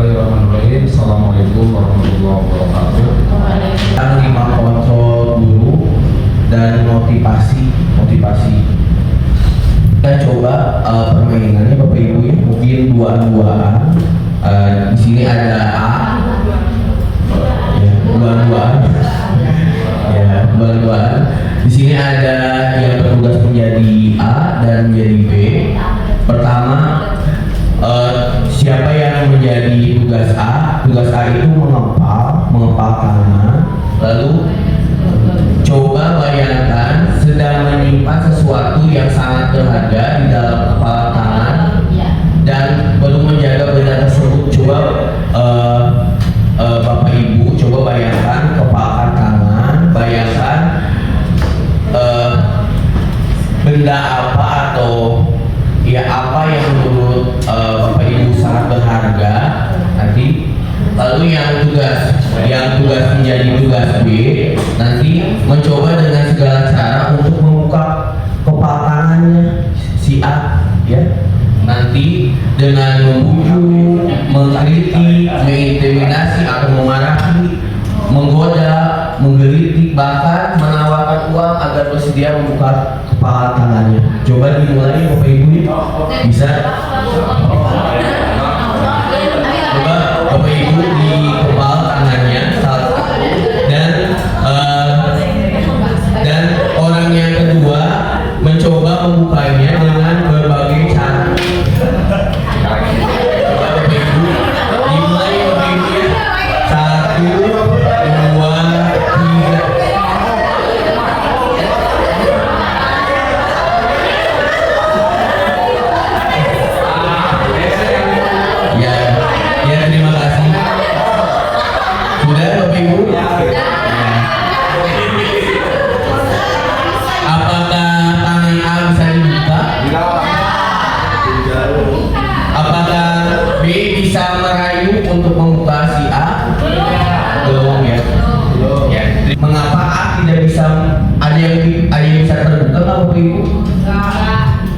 Bismillahirrahmanirrahim. Assalamualaikum warahmatullahi wabarakatuh. Lima kontrol guru dan motivasi. Kita coba permainannya Bapak Ibu ya, mungkin dua-duaan. Di sini ada A, ya, dua-duaan. Ya, dua-duaan. Di sini ada yang bertugas menjadi A dan menjadi B. Pertama, siapa yang menjadi tugas A? Tugas A itu mengepal tangan. Lalu coba bayangkan sedang menyimpan sesuatu yang sangat berharga di dalam kepala tangan dan perlu menjaga benda tersebut. Coba Bapak Ibu coba bayangkan kepalkan tangan, bayangkan benda apa atau ya apa yang menurut Bapak Ibu sangat berharga nanti. Lalu yang tugas menjadi tugas B nanti mencoba dengan segala cara untuk membuka kepala tangannya si A ya. Nanti dengan membujuk, mengkritik, mengintimidasi atau memarahi, menggoda, menggelitik, bahkan menawarkan uang agar bersedia membuka kepala tangannya. Coba dimulai Bapak Ibu ya. Bisa? Coba Bapak Ibu di kepala tangannya dan orang yang kedua mencoba membukanya dengan berbagai cara. Coba Bapak Ibu dimulai Bapak Ibu ya. 1, 2, 3. Ya, terima kasih. Sudah Bapak Ibu? Apakah tangan A bisa dibuka? Apakah B bisa merayu untuk membuka si A? Belum ya. Ya. Mengapa A tidak bisa? Ada yang bisa terbuka nggak Bapak Ibu?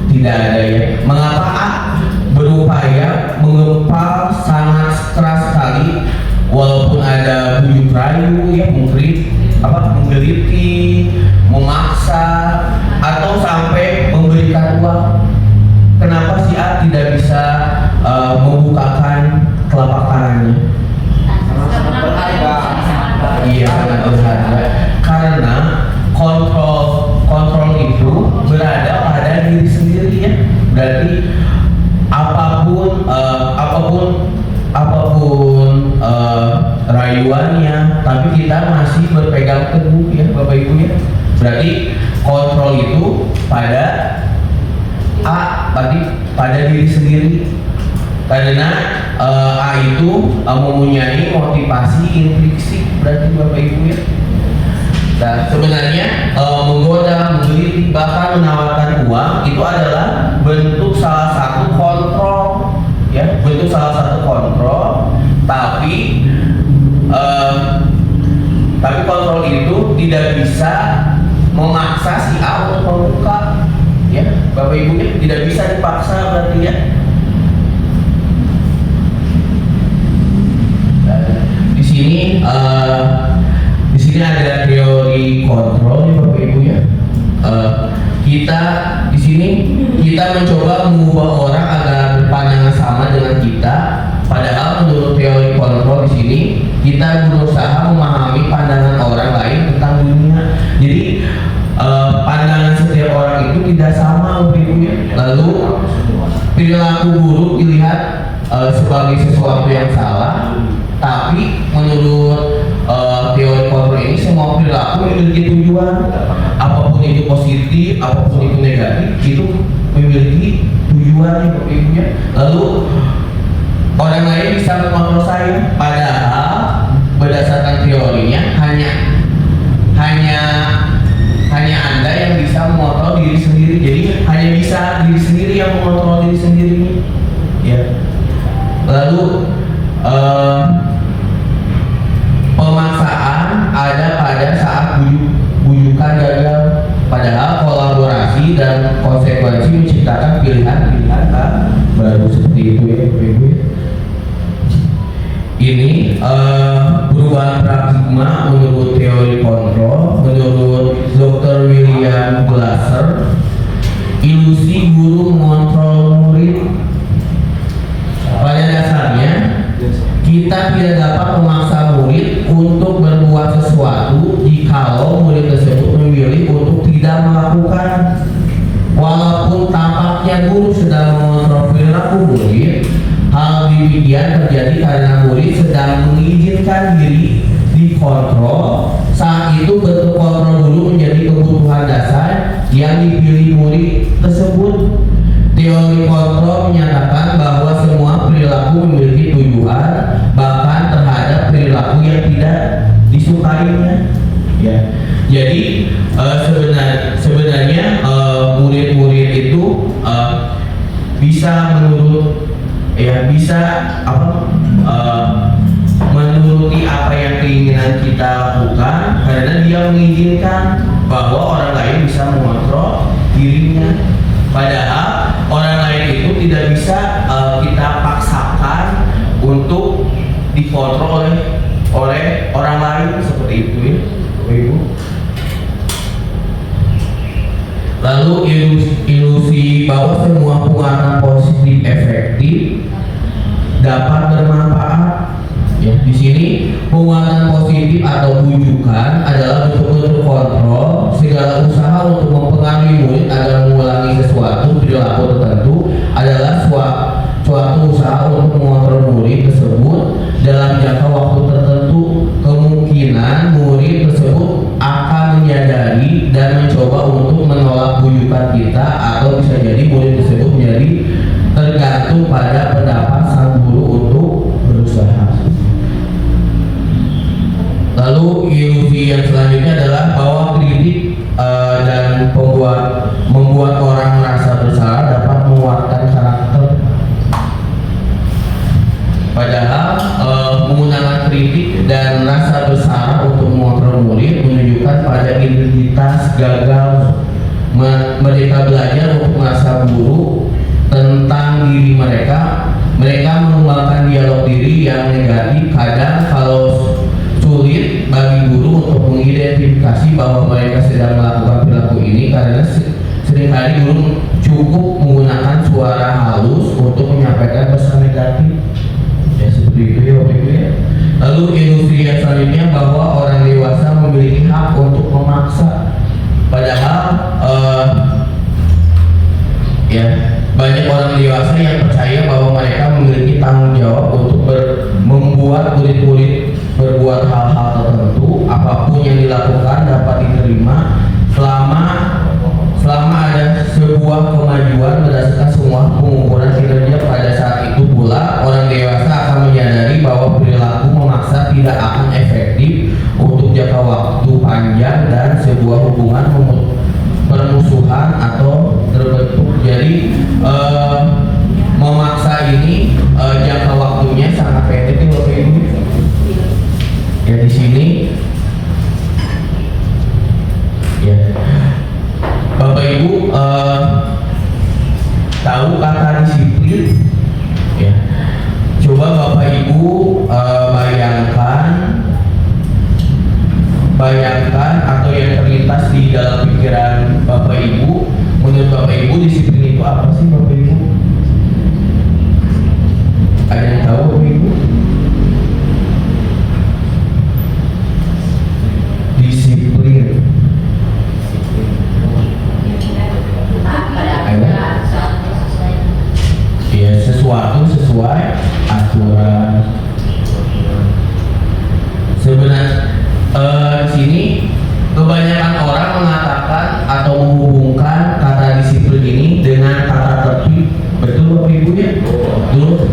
Tidak ada ya. Mengapa A berupaya mengepal sangat keras sekali, walaupun ada bujuk rayu ya, menggelitik, memaksa atau sampai memberikan uang. Kenapa si A tidak bisa membukakan telapak tangannya? Iya, sangat berharga. Karena kontrol itu berada pada diri sendiri ya. Berarti apapun rayuannya, tapi kita masih berpegang teguh ya Bapak Ibu ya. Berarti kontrol itu pada A, pada diri sendiri. Karena A itu mempunyai motivasi intrinsik, berarti Bapak Ibu ya. Dan sebenarnya menggoda, menggelitik, bahkan menawarkan uang itu adalah bentuk salah satu kontrol ya, tapi kontrol itu tidak bisa memaksa si A untuk membuka ya Bapak Ibu ya, tidak bisa dipaksa berarti ya. Di sini ada teori kontrol ya Bapak Ibu ya. Kita di sini mencoba mengubah orang agar pandangan sama dengan kita. Padahal menurut teori kontrol di sini kita berusaha memahami pandangan orang lain tentang dunia. Jadi pandangan setiap orang itu tidak sama Bapak Ibu ya. Lalu perilaku buruk dilihat sebagai sesuatu yang salah. Tapi menurut teori kontrol ini semua perilaku memiliki tujuan. Apapun itu positif, apapun itu negatif, itu memiliki tujuan Bapak Ibu ya. Lalu orang lain bisa mengontrol saya, padahal berdasarkan teorinya hanya Anda yang bisa mengontrol diri sendiri. Jadi hanya bisa diri sendiri yang mengontrol diri sendiri ya. Lalu pemaksaan ada pada saat bujukan gagal, padahal kolaborasi dan konsekuensi menciptakan pilihan baru seperti itu ya Bapak Ibu. ini perubahan paradigma menurut teori kontrol, menurut Dr. William Glasser, ilusi guru mengontrol murid. Pada dasarnya kita tidak dapat memaksa murid untuk berbuat sesuatu jikalau murid tersebut memilih untuk tidak melakukan. Walaupun tampaknya guru sedang mengontrol perilaku murid, hal demikian terjadi karena murid sedang mengizinkan diri dikontrol. Saat itu bentuk kontrol guru menjadi kebutuhan dasar yang dipilih murid tersebut. Teori kontrol menyatakan bahwa semua perilaku memiliki tujuan, bahkan terhadap perilaku yang tidak disukainya. Ya. Jadi sebenarnya murid-murid itu bisa menuruti apa yang keinginan kita lakukan karena dia mengizinkan bahwa orang lain bisa mengontrol dirinya. Padahal orang lain itu tidak bisa kita paksakan untuk dikontrol oleh orang lain seperti itu ya, Ibu. Lalu ilusi bahwa semua penguatan positif efektif dapat bermanfaat. Ya, di sini penguatan positif atau bujukan adalah bentuk-bentuk kontrol. Segala usaha untuk mempengaruhi murid agar mengulangi sesuatu perilaku tertentu adalah suatu usaha untuk mengontrol murid tersebut dalam jangka waktu tertentu. Kemungkinan murid tersebut akan menyadari dan mencoba untuk menolak bujukan kita, atau bisa jadi murid tersebut menjadi tergantung pada pendapat sang guru untuk berusaha. Lalu ilusi yang selanjutnya adalah bahwa kritik dan membuat orang merasa bersalah dapat menguatkan karakter. Padahal menggunakan kritik dan rasa bersalah untuk mengontrol murid menunjukkan pada identitas gagal. Mereka belajar untuk merasa buruk tentang diri mereka. Mereka mengembangkan dialog diri yang negatif. Kadang kalau sulit bagi guru untuk mengidentifikasi bahwa mereka sedang melakukan perilaku ini karena seringkali guru cukup menggunakan suara halus untuk menyampaikan pesan negatif. Ya seperti itu ya Bapak Ibu ya. Lalu ilusi yang selanjutnya bahwa orang dewasa memiliki hak untuk memaksa. Padahal ya banyak orang dewasa yang percaya bahwa mereka memiliki tanggung jawab untuk membuat murid-murid berbuat hal-hal tertentu. Apapun yang dilakukan dapat diterima selama ada sebuah kemajuan berdasarkan semua pengukuran kinerja. Pada saat itu pula orang dewasa akan menyadari bahwa perilaku memaksa tidak akan efektif untuk jangka waktu panjang dan sebuah hubungan permusuhan atau terbentuk. Jadi memaksa ini jangka waktunya sangat pendek ya Bapak Ibu. Ya di sini ya Bapak Ibu tahu kata disiplin ya. Coba Bapak Ibu bayangkan atau yang terlintas di dalam pikiran Bapak Ibu. Menurut Bapak Ibu disiplin itu apa sih Bapak Ibu? Ada yang tahu Bapak Ibu? Disiplin. Ya sesuatu sesuai aturan. Sebenarnya di sini kebanyakan orang mengatakan atau menghubungkan kata disiplin ini dengan kata tertib. Betul Bapak Ibu ya? Betul.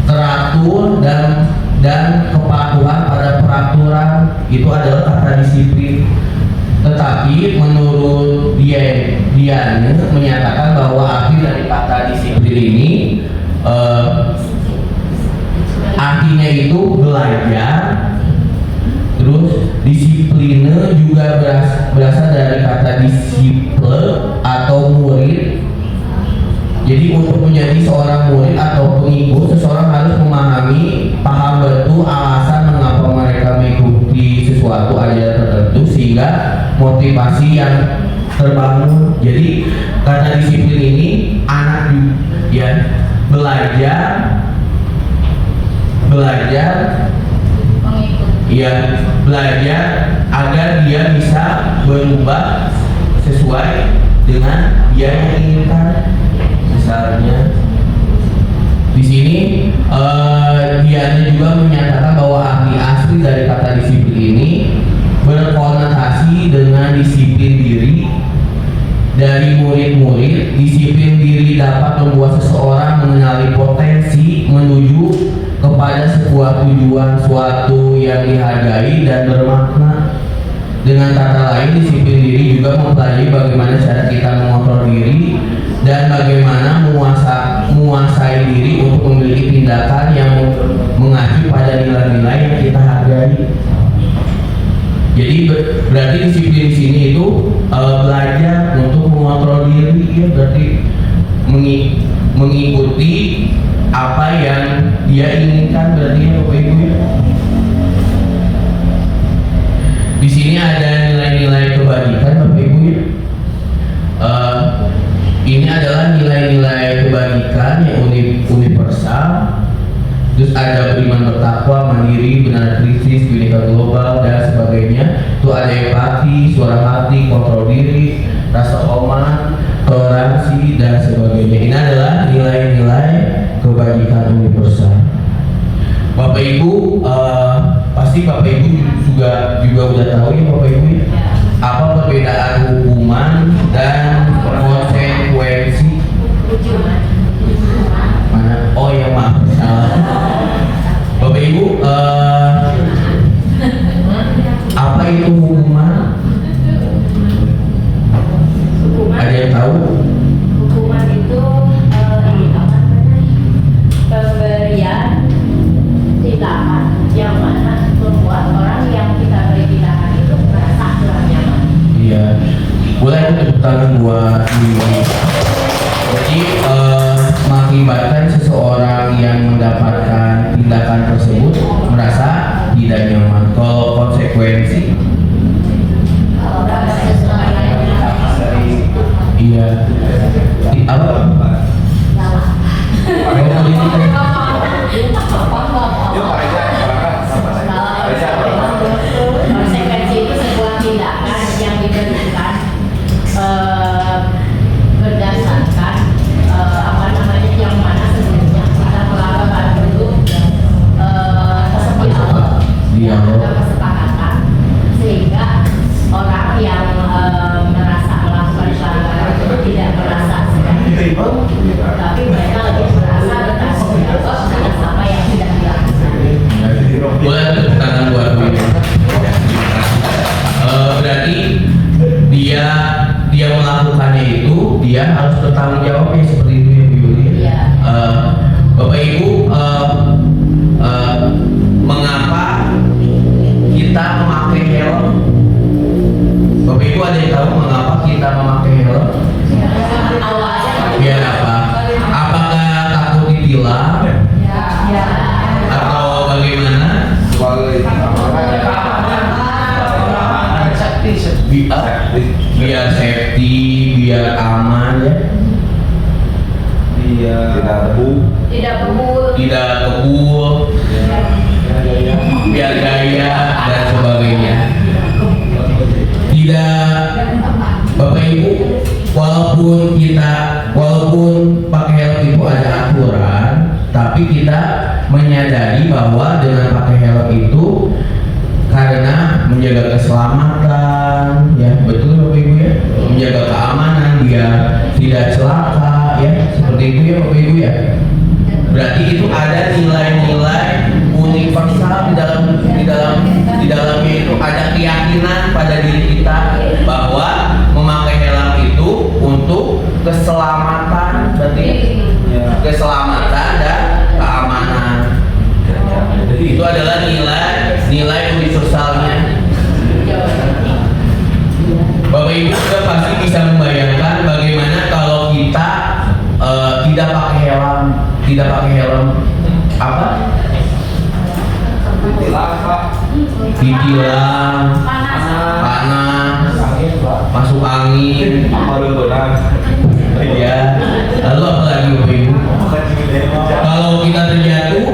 Teratur dan kepatuhan pada peraturan itu adalah kata disiplin. Tetapi menurut dia menyatakan bahwa arti dari kata disiplin ini artinya itu belajar. Terus disiplin juga berasal dari kata disiple atau murid. Jadi untuk menjadi seorang murid atau pengikut, seseorang harus memahami, paham motivasi yang terbangun. Jadi kata disiplin ini anak ya belajar ya belajar agar dia bisa berubah sesuai dengan dia yang inginkan. Misalnya di sini dia juga menyatakan bahwa arti asli dari kata disiplin ini berkonotasi dengan disiplin diri dari murid-murid. Disiplin diri dapat membuat seseorang mengenali potensi menuju kepada sebuah tujuan, suatu yang dihargai dan bermakna. Dengan kata lain, disiplin diri juga mempelajari bagaimana cara kita mengontrol diri dan bagaimana menguasai diri untuk memiliki tindakan yang mengacu pada nilai-nilai yang kita hargai. Jadi berarti disiplin di sini itu belajar untuk mengontrol diri, ya, berarti mengikuti apa yang dia inginkan, berarti ya Bapak Ibu ya. Di sini ada nilai-nilai kebajikan Bapak Ibu ya. Ini adalah nilai-nilai kebajikan yang universal. Terus ada beriman, bertakwa, mandiri, benar kritis, bineka global dan sebagainya. Itu ada empati, suara hati, kontrol diri, rasa hormat, toleransi dan sebagainya. Ini adalah nilai-nilai kebajikan universal. Bapak Ibu, pasti Bapak Ibu juga udah tahu ya Bapak Ibu ya, apa perbedaan hukuman dan konsekuensi. Mana? Oh ya maaf, salah. Bapak Ibu, apa itu hukuman? Ada yang tahu? Hukuman itu pemberian tindakan yang mana membuat orang yang kita beri tindakan itu merasa kurang nyaman. Iya. Boleh tepuk tangan buat Wiwi. Jadi mengakibatkan seseorang yang mendapatkan tindakan tersebut merasa tidak nyaman. Kalau konsekuensi, Orang sesuai iya. Apa? Konsekuensi itu sebuah tindakan yang diberikan berdasarkan yang mana sebelumnya kita melakukan dulu kesepakatan sehingga orang yang merasa melakukan pelanggaran itu tidak merasa sedang dihukum, tapi mereka lebih merasa bertanggung jawab atas apa yang sudah dilakukan. Boleh tepuk tangan buat Wiwi. Berarti dia melakukannya itu dia harus bertanggung jawab ya, seperti itu ya Bu Yuli. Iya. Bapak Ibu, mengapa kita memakai helm? Bapak Ibu ada yang tahu mengapa kita memakai helm? Awalnya Biar apa? Apakah takut ditilang ya. atau bagaimana? Biar safety, biar aman ya. Tidak kebul. Tidak kebul, biar gaya dan sebagainya. Tidak, Bapak Ibu, walaupun pakai helm itu ada aturan, tapi kita menyadari bahwa dengan pakai helm itu karena menjaga keselamatan, ya betul Bapak Ibu ya, menjaga keamanan biar tidak celaka ya, seperti itu ya Bapak Ibu ya. Berarti itu ada nilai-nilai universal di dalamnya itu ada keyakinan pada diri kita bahwa memakai helm itu untuk keselamatan, berarti keselamatan dan keamanan. Itu adalah nilai universalnya. Bapak Ibu juga pasti bisa membayangkan bagaimana kalau kita tidak pakai helm apa? Ditilang, panas, masuk angin, ya. Lalu apa lagi Bapak Ibu? Kalau kita terjatuh,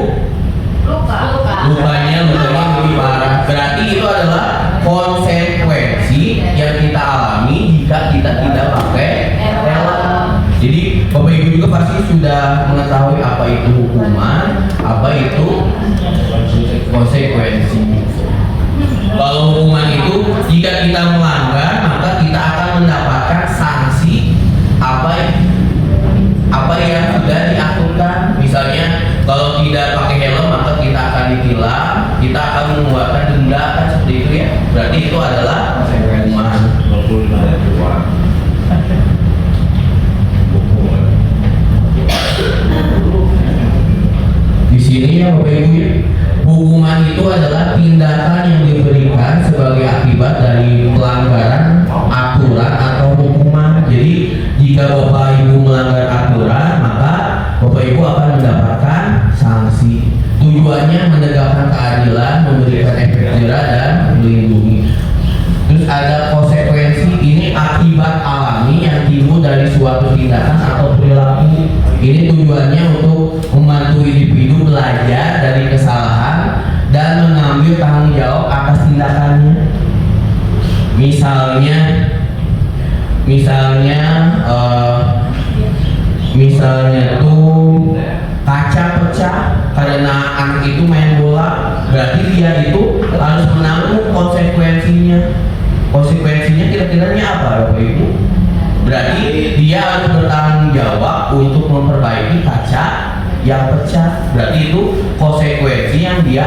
lukanya lebih parah. Berarti itu adalah konsekuensi yang kita alami jika kita tidak pakai helm. Jadi Bapak Ibu juga pasti sudah mengetahui apa itu hukuman, apa itu konsekuensi. Kalau hukuman itu jika kita melanggar maka kita akan mendapatkan sanksi apa yang sudah diaturkan. Misalnya kalau tidak pakai helm maka kita akan ditilang, kita akan mengeluarkan denda, kan seperti itu ya. Berarti itu adalah hukuman. Di sini ya Bapak Ibu ya, hukuman itu adalah tindakan yang diberikan sebagai akibat dari pelanggaran aturan atau hukuman. Jadi jika Bapak Ibu melanggar aturan maka Bapak Ibu akan mendapatkan sanksi. Tujuannya menegakkan keadilan, memberikan efek jerah dan melindungi. Terus ada konsekuensi, ini akibat alami yang timbul dari suatu tindakan atau perilaku. Ini tujuannya untuk membantu individu belajar dari kesalahan dan mengambil tanggung jawab atas tindakannya. Misalnya tuh kaca pecah karena anak itu main bola, berarti dia itu harus menanggung konsekuensinya. Konsekuensinya kira-kiranya apa Bapak Ibu? Berarti dia harus bertanggung jawab untuk memperbaiki kaca yang pecah. Berarti itu konsekuensi yang dia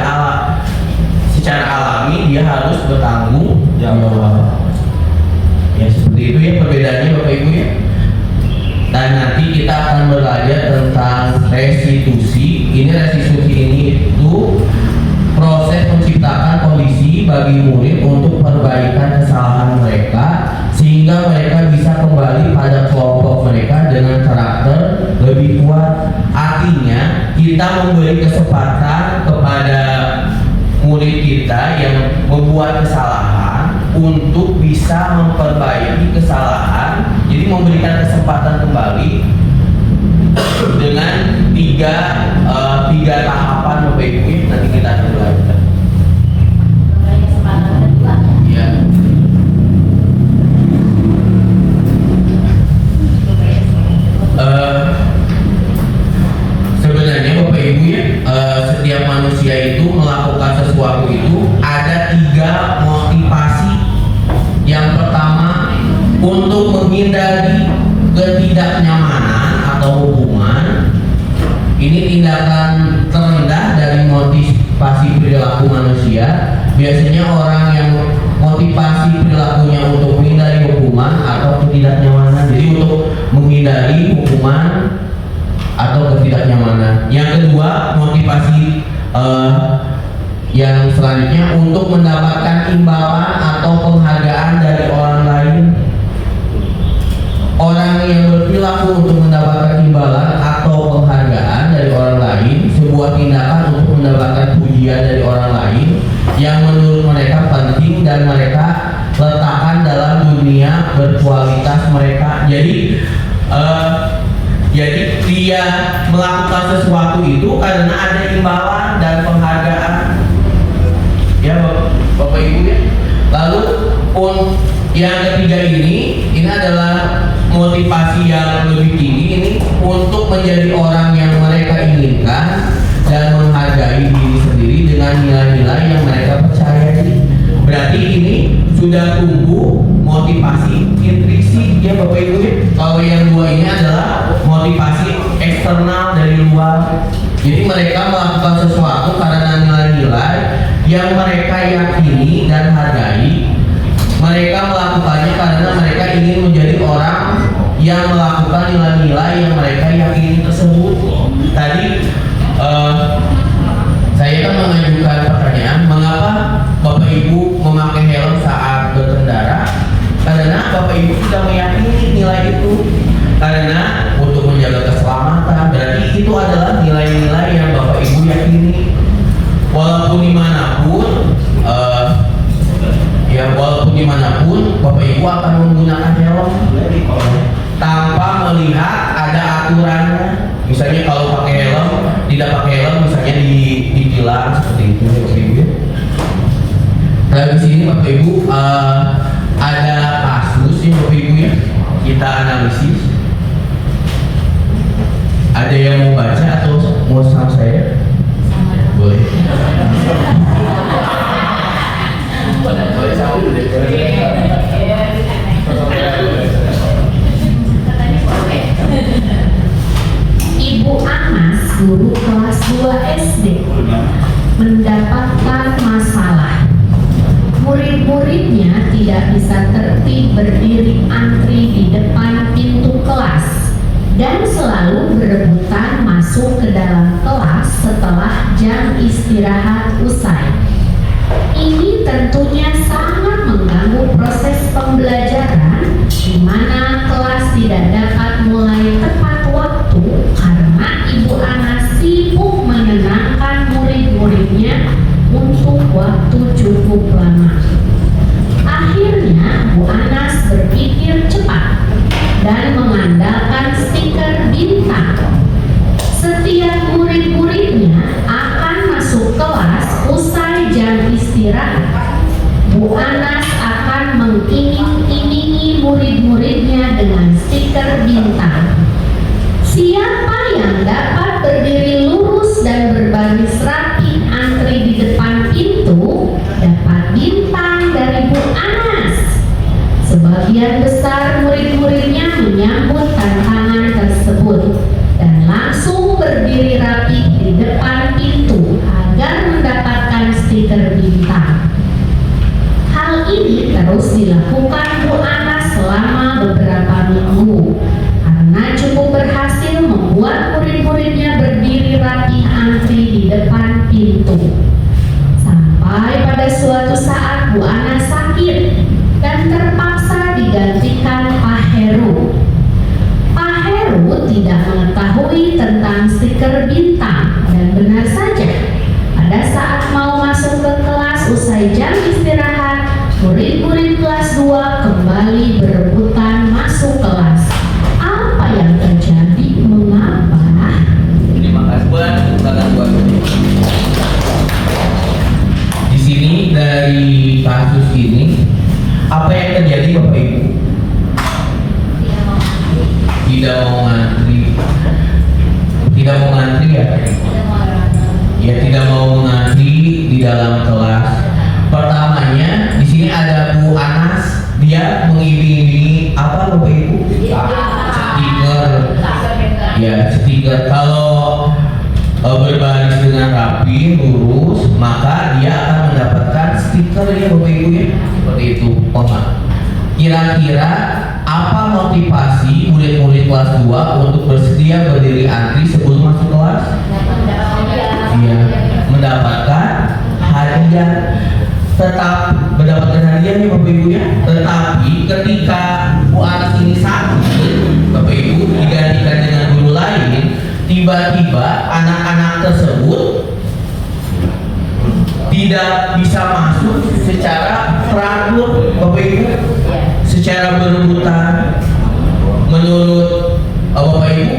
secara alami dia harus bertanggung jawab. Ya seperti itu ya perbedaannya Bapak Ibu ya. Dan nanti kita akan belajar tentang restitusi. Ini restitusi ini itu proses menciptakan kondisi bagi murid untuk perbaikan kesalahan mereka sehingga mereka bisa kembali pada kelompok mereka dengan karakter lebih kuat. Artinya kita memberi kesempatan kepada murid kita yang membuat kesalahan untuk bisa memperbaiki kesalahan. Jadi memberikan kesempatan kembali dengan tiga tahapan Bapak Ibu. Nanti kita akan belajar. Ya. Sebenarnya Bapak Ibu ya, setiap manusia itu melakukan sesuatu itu ada 3 motivasi. Yang pertama untuk menghindari ketidaknyamanan atau hukuman. Ini tindakan terendah dari motivasi perilaku manusia. Biasanya orang yang motivasi perilakunya untuk menghindari hukuman atau ketidaknyamanan. Jadi untuk menghindari hukuman atau ketidaknyamanan. Yang kedua, motivasi yang selanjutnya untuk mendapatkan imbalan atau penghargaan dari orang lain. Orang yang berperilaku untuk mendapatkan imbalan atau penghargaan dari orang lain, sebuah tindakan untuk mendapatkan pujian dari orang lain yang menurut mereka penting dan mereka letakkan dalam dunia berkualitas mereka. Jadi dia melakukan sesuatu itu karena ada imbalan dan penghargaan. Ya Bapak Ibu ya. Lalu yang ketiga ini adalah motivasi yang lebih tinggi, ini untuk menjadi orang yang mereka inginkan dan menghargai diri sendiri dengan nilai-nilai yang mereka percayai. Berarti ini sudah tumbuh motivasi intrinsik ya Bapak Ibu ya. Kalau yang dua ini adalah motivasi eksternal dari luar. Jadi mereka melakukan sesuatu karena nilai-nilai yang mereka yakini dan hargai. Mereka melakukannya karena mereka ingin menjadi orang yang melakukan nilai-nilai yang mereka yakini tersebut. Tadi saya kan mengajukan pertanyaan, mengapa Bapak Ibu memakai helm saat berkendara? Karena Bapak Ibu sudah meyakini nilai itu. Karena untuk menjaga keselamatan, berarti itu adalah nilai-nilai yang Bapak Ibu yakini. Walaupun dimanapun, Bapak Ibu Ibu akan menggunakan helm tanpa melihat ada aturannya. Misalnya kalau pakai helm, tidak pakai helm, misalnya ditilang seperti itu, Bapak Ibu. Nah di sini Bapak Ibu ada kasus ya Bapak Ibu ya, kita analisis. Ada yang mau baca atau mau sama saya? Boleh. Ibu Anas, guru kelas 2 SD, mendapatkan masalah. Murid-muridnya tidak bisa tertib berdiri antri di depan pintu kelas dan selalu berebutan masuk ke dalam kelas setelah jam istirahat usai. Ini tentunya sangat mengganggu proses pembelajaran, di mana kelas tidak dapat mulai tepat waktu karena Ibu Anas sibuk menenangkan murid-muridnya untuk waktu cukup lama. Akhirnya Bu Anas berpikir cepat dan mengandalkan stiker bintang. Setiap murid-muridnya akan masuk kelas usai jam istirahat. Bu Anas akan mengiming-imingi murid-muridnya dengan stiker bintang. Siapa yang dapat berdiri lurus dan berbaris rapi antri di depan pintu dapat bintang dari Bu Anas. Sebagian besar murid-muridnya menyambut tantangan tersebut dan langsung berdiri rapi di depan pintu agar mendapatkan stiker bintang. Hal ini terus dilakukan Bu Anas selama beberapa minggu karena cukup berhasil membuat murid-muridnya berdiri rapi antri di depan pintu. Sampai pada suatu saat Bu Anas sakit dan terpaksa digantikan Pak Heru. Pak Heru tidak mengetahui tentang stiker bintang dan benar saja pada saat mau masuk ke kelas usai jam istirahat, murid-murid kelas 2 kembali berebutan masuk kelas. Apa yang terjadi? Mengapa? Terima kasih buat tangan buat. Di sini dari kasus ini apa yang terjadi Bapak Ibu? Tidak mau ngantri. Tidak mau ngantri ya? Ya tidak mau ngantri di dalam kelas. Pertamanya di sini ada Bu Anas, dia mengiming-imingi apa Bapak Ibu? Stiker. Ya stiker. Kalau berbaris dengan rapi, lurus, maka dia akan mendapatkan stiker ya Bapak Ibu ya. Seperti itu. Kira-kira apa motivasi murid-murid kelas 2 untuk bersedia berdiri antri sebelum masuk kelas? Iya, mendapatkan hadiah. Tetap mendapatkan hadiah nih Bapak Ibu ya. Tetapi ketika Bu Anas ini sakit, Bapak Ibu, digantikan dengan guru lain, tiba-tiba anak-anak tersebut tidak bisa masuk secara teratur Bapak Ibu, secara berebutan. Menurut Bapak Ibu,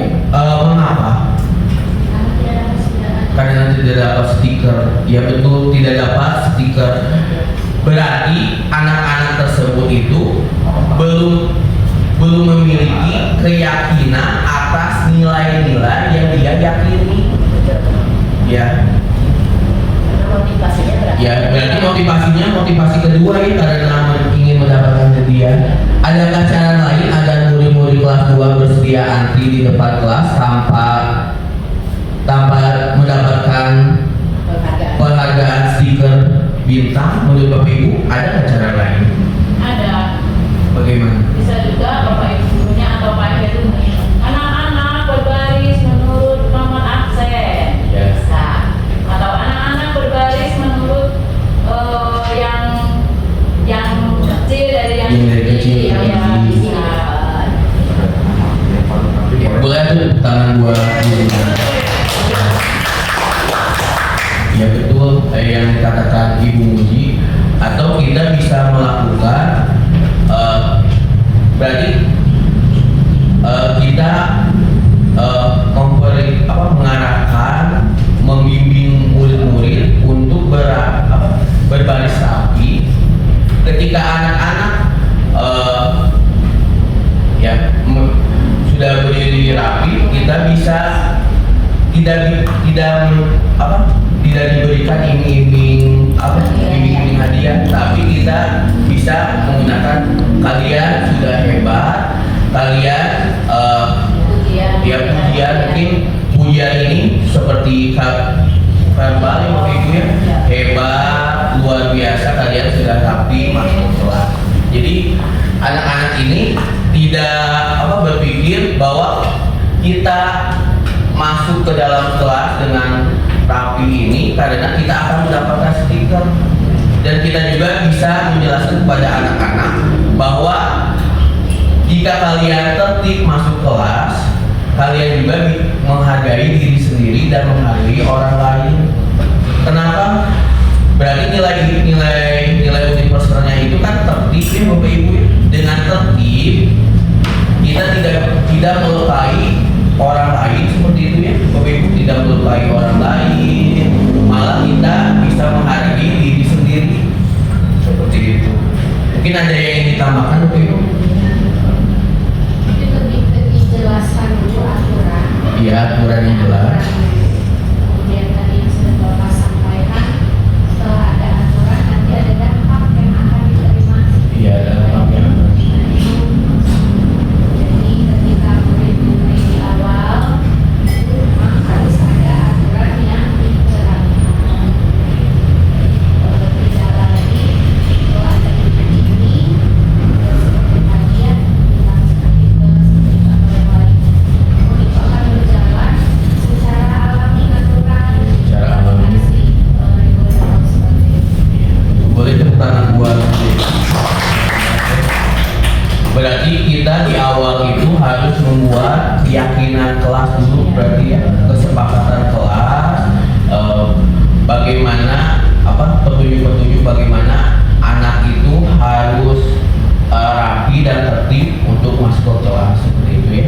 mengapa? Karena tidak dapat stiker. Ya betul, tidak dapat stiker. Berarti anak-anak tersebut itu belum memiliki keyakinan atas nilai-nilai yang dia yakini. Ya. Ya, berarti motivasi kedua ya, karena ingin mendapatkan hadiah. Adakah cara lain agar murid-murid kelas 2 bersedia antri di depan kelas tanpa mendapatkan penghargaan stiker bintang? Menurut Bapak Ibu, ada nggak cara lain? Ada. Bagaimana? Bisa juga Bapak Ibu gurunya atau Pak Heru anak-anak berbaris menurut nomor absen. Ya. Bisa. Atau anak-anak berbaris menurut yang kecil dari yang kecil. Ya, bisa. Boleh tuh tangan buat gurunya. Ya betul, yang dikatakan Ibu Muji. Atau kita bisa melakukan ketika anak-anak sudah berdiri rapi, kita bisa tidak diberikan iming-iming hadiah, tapi kita bisa menggunakan kalian sudah hebat, kalian pujian mungkin pujian ini seperti verbal Bapak Ibu ya, hebat, luar biasa, kalian sudah rapi masuk kelas. Jadi anak-anak ini tidak berpikir bahwa kita masuk ke dalam kelas dengan rapi ini karena kita akan mendapatkan stiker, dan kita juga bisa menjelaskan kepada anak-anak bahwa jika kalian tertib masuk kelas, kalian juga menghargai diri sendiri dan menghargai orang lain. Kenapa? Berarti nilai universalnya itu kan tertib ya Bapak Ibu. Dengan tertib kita tidak melukai orang lain seperti itu ya Bapak Ibu, tidak melukai orang lain, malah kita bisa menghargai diri sendiri seperti itu. Mungkin ada yang ingin ditambahkan Bapak Ibu? Dijelaskan dulu aturan. Iya, aturan yang jelas. Kemudian tadi yang sudah Bapak sampaikan, setelah ada aturan nanti ada dampak yang akan diterima. Iya, dampak yang Jadi ketika mulai di awal harus ada aturan yang diterapkan. Kalau tidak lagi itu ada ini seperti tadi ya bilang seperti itu yang lain. Itu akan berjalan secara alami natural. Secara alami. Boleh tepuk tangan buat. Berarti kita di awal itu harus membuat keyakinan kelas dulu, berarti ya, kesepakatan kelas, bagaimana petunjuk-petunjuk bagaimana anak itu harus rapi dan tertib untuk masuk ke kelas seperti itu ya.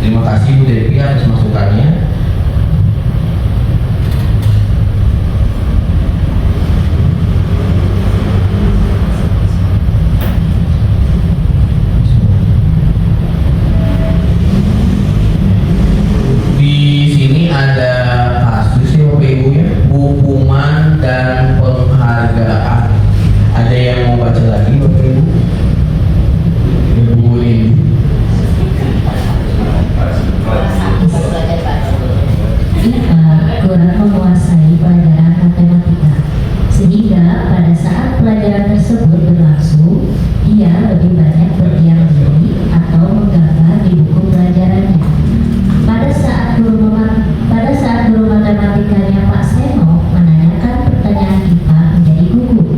Terima kasih Bu Devi atas masukannya. Di sini ada kasus ya Bapak Ibu ya, hukuman dan penghargaan. Ada yang mau baca lagi Bapak Ibu? Ibu ini. IPA kurang menguasai pelajaran matematika, sehingga pada saat pelajaran tersebut berlangsung, ia lebih banyak berdiam diri atau menggambar di buku pelajarannya. Pada saat guru matematikanya Pak Seno menanyakan pertanyaan IPA menjadi gugup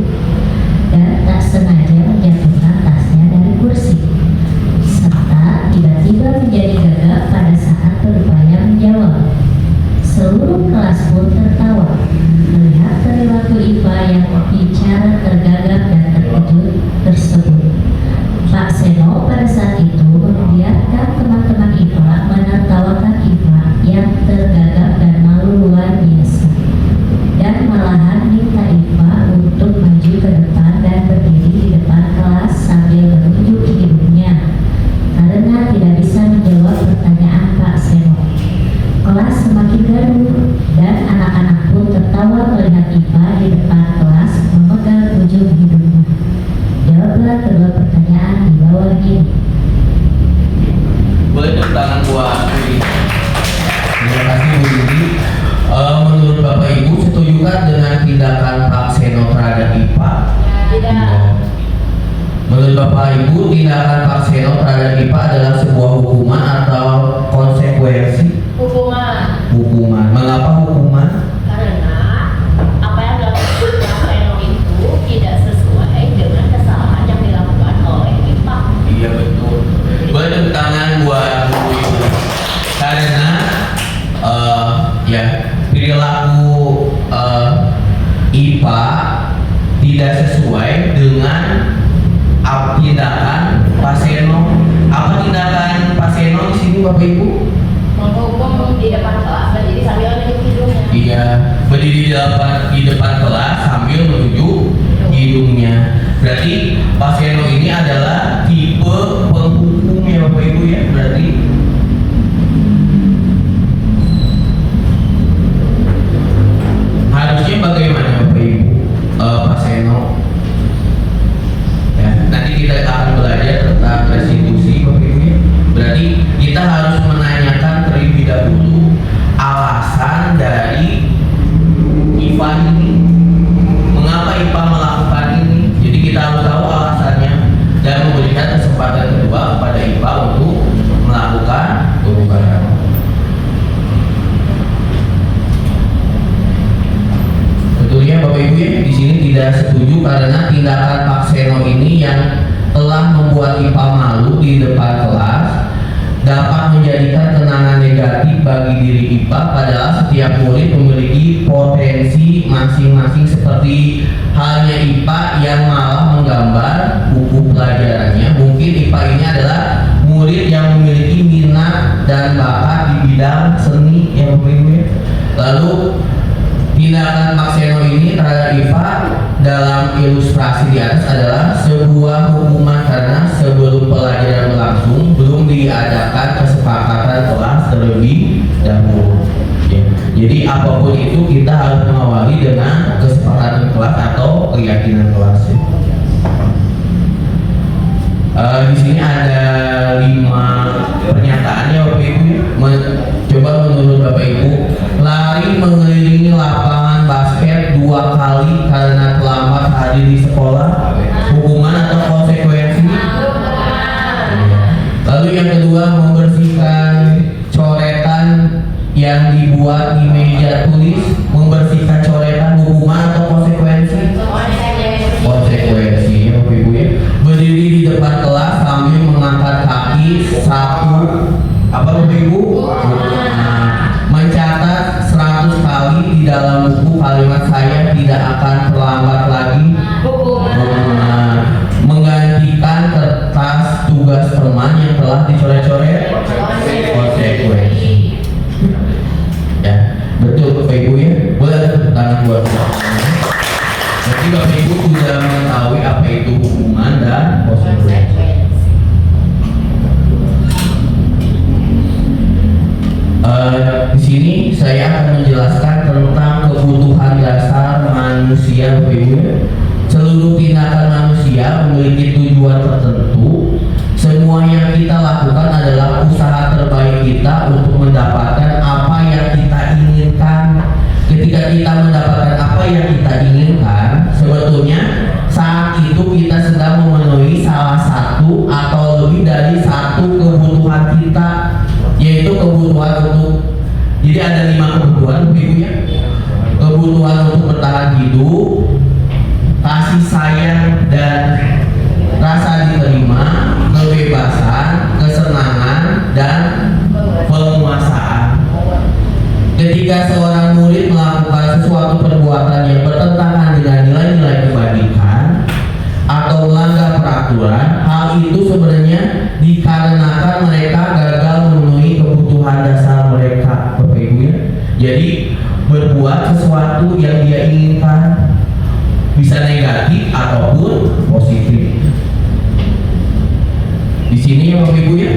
dan tak sengaja menjatuhkan tasnya dari kursi, serta tiba-tiba menjadi gagap pada saat berupaya menjawab. Seluruh kelas pun tertawa melihat perilaku IPA yang bicara tergagap dan terkejut tersebut. Pak Seno pada saat itu membiarkan teman-teman IPA menertawakan IPA yang tergagap dan malu luar biasa, dan malahan minta IPA untuk maju ke depan dan berdiri di depan kelas sambil menunjuk hidungnya karena tidak bisa menjawab pertanyaan Pak Seno. Kelas semakin gaduh dan anak-anak pun tertawa melihat IPA di depan kelas memegang ujung hidungnya. Jawablah kedua pertanyaan di bawah ini. Boleh tepuk tangan buat Bu Didi. Terima kasih Bu Didi. Menurut Bapak Ibu, setujukah dengan tindakan Pak Seno terhadap IPA? Tidak. Menurut Bapak Ibu, tindakan Pak Seno terhadap IPA adalah sebuah hukuman atau konsekuensi? Hukuman. Mengapa hukuman? Karena apa yang dilakukan Pak Seno itu tidak sesuai dengan kesalahan yang dilakukan oleh IPA. Iya betul. Boleh tepuk tangan buat Bu Ibu. Karena perilaku IPA tidak sesuai dengan tindakan Pak Seno. Apa tindakan Pak Seno di sini Bapak Ibu? Menghukum di depan kelas berdiri sambil menunjuk hidungnya. Iya, berdiri di depan kelas sambil menunjuk hidungnya. Berarti Pak Seno ini adalah tipe penghukum ya Bapak Ibu ya. Berarti harusnya bagaimana Bapak Ibu Pak Seno? Ya, nanti kita akan belajar tentang restitusi Bapak Ibu ya. Berarti kita harus menanyakan terlebih dahulu alasan dari IPA ini. Mengapa IPA melakukan ini? Jadi kita harus tahu alasannya dan memberikan kesempatan kedua kepada IPA untuk melakukan perubahan. Betulnya Bapak Ibu ya, di sini tidak setuju karena tindakan Pak Seno ini yang telah membuat IPA malu di depan kelas dapat menjadikan kenangan negatif bagi diri IPA, padahal setiap murid memiliki potensi masing-masing seperti halnya IPA yang malah menggambar buku pelajarannya. Mungkin IPA ini adalah murid yang memiliki minat dan bakat di bidang seni ya Bapak Ibu ya. Lalu tindakan Pak Seno ini terhadap IPA dalam ilustrasi di atas adalah sebuah hukuman karena sebelum pelajaran berlangsung belum diadakan kesepakatan kelas terlebih dahulu. Ya. Jadi apapun itu kita harus mengawali dengan kesepakatan kelas atau keyakinan kelas. Ya. Di sini ada 5 pernyataan ya Bapak Ibu. Coba menurut Bapak Ibu, lari mengelilingi lapangan basket 2 kali karena terlambat hadir di sekolah, hukuman atau konsekuensi? Lalu yang kedua, membersihkan coretan yang dibuat di meja tulis, membersihkan coretan, hukuman atau konsekuensi? Konsekuensi ya Bapak Ibu ya. Berdiri di depan kelas sambil mengangkat kaki satu, apa Bapak Ibu? Mencatat 100 kali di dalam buku kalimat saya tidak akan terlambat lagi. Menggantikan kertas tugas teman yang telah dicoret-coret. Konsekuensi. Ya, betul Bapak Ibu ya. Boleh ada tepuk tangan buat saya. Jadi Bapak Ibu sudah mengetahui apa itu hukuman dan konsekuensi. Di sini saya akan menjelaskan tentang kebutuhan dasar manusia Bapak Ibu. Seluruh tindakan manusia memiliki tujuan tertentu. Semua yang kita lakukan adalah usaha terbaik kita untuk mendapatkan apa yang kita inginkan. Ketika kita mendapatkan apa yang kita inginkan, sebetulnya saat itu kita sedang memenuhi salah satu atau lebih dari satu kebutuhan kita, yaitu kebutuhan untuk, jadi ada 5 kebutuhan Ibu ya. Kebutuhan untuk bertahan hidup, kasih sayang dan rasa diterima, kebebasan, kesenangan dan penguasaan. Ketika seorang murid melakukan sesuatu perbuatan yang bertentangan dengan nilai-nilai kebajikan atau melanggar peraturan, hal itu sebenarnya dikarenakan mereka gagal memenuhi kebutuhan dasar mereka Bapak Ibu ya. Jadi berbuat sesuatu yang dia inginkan, bisa negatif ataupun positif. Di sini ya Bapak Ibu ya,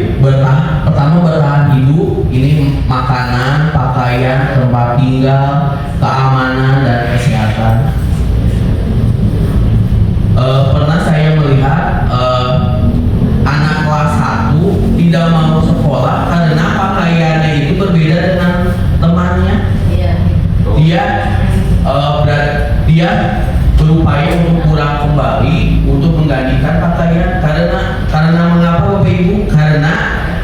pertama bertahan hidup, ini makanan, pakaian, tempat tinggal, keamanan dan kesehatan. Pernah saya melihat anak kelas 1 tidak mau sekolah karena pakaiannya itu berbeda dengan temannya. Dia berupaya untuk pulang kembali untuk menggantikan pakaian karena mengapa Bapak Ibu? Karena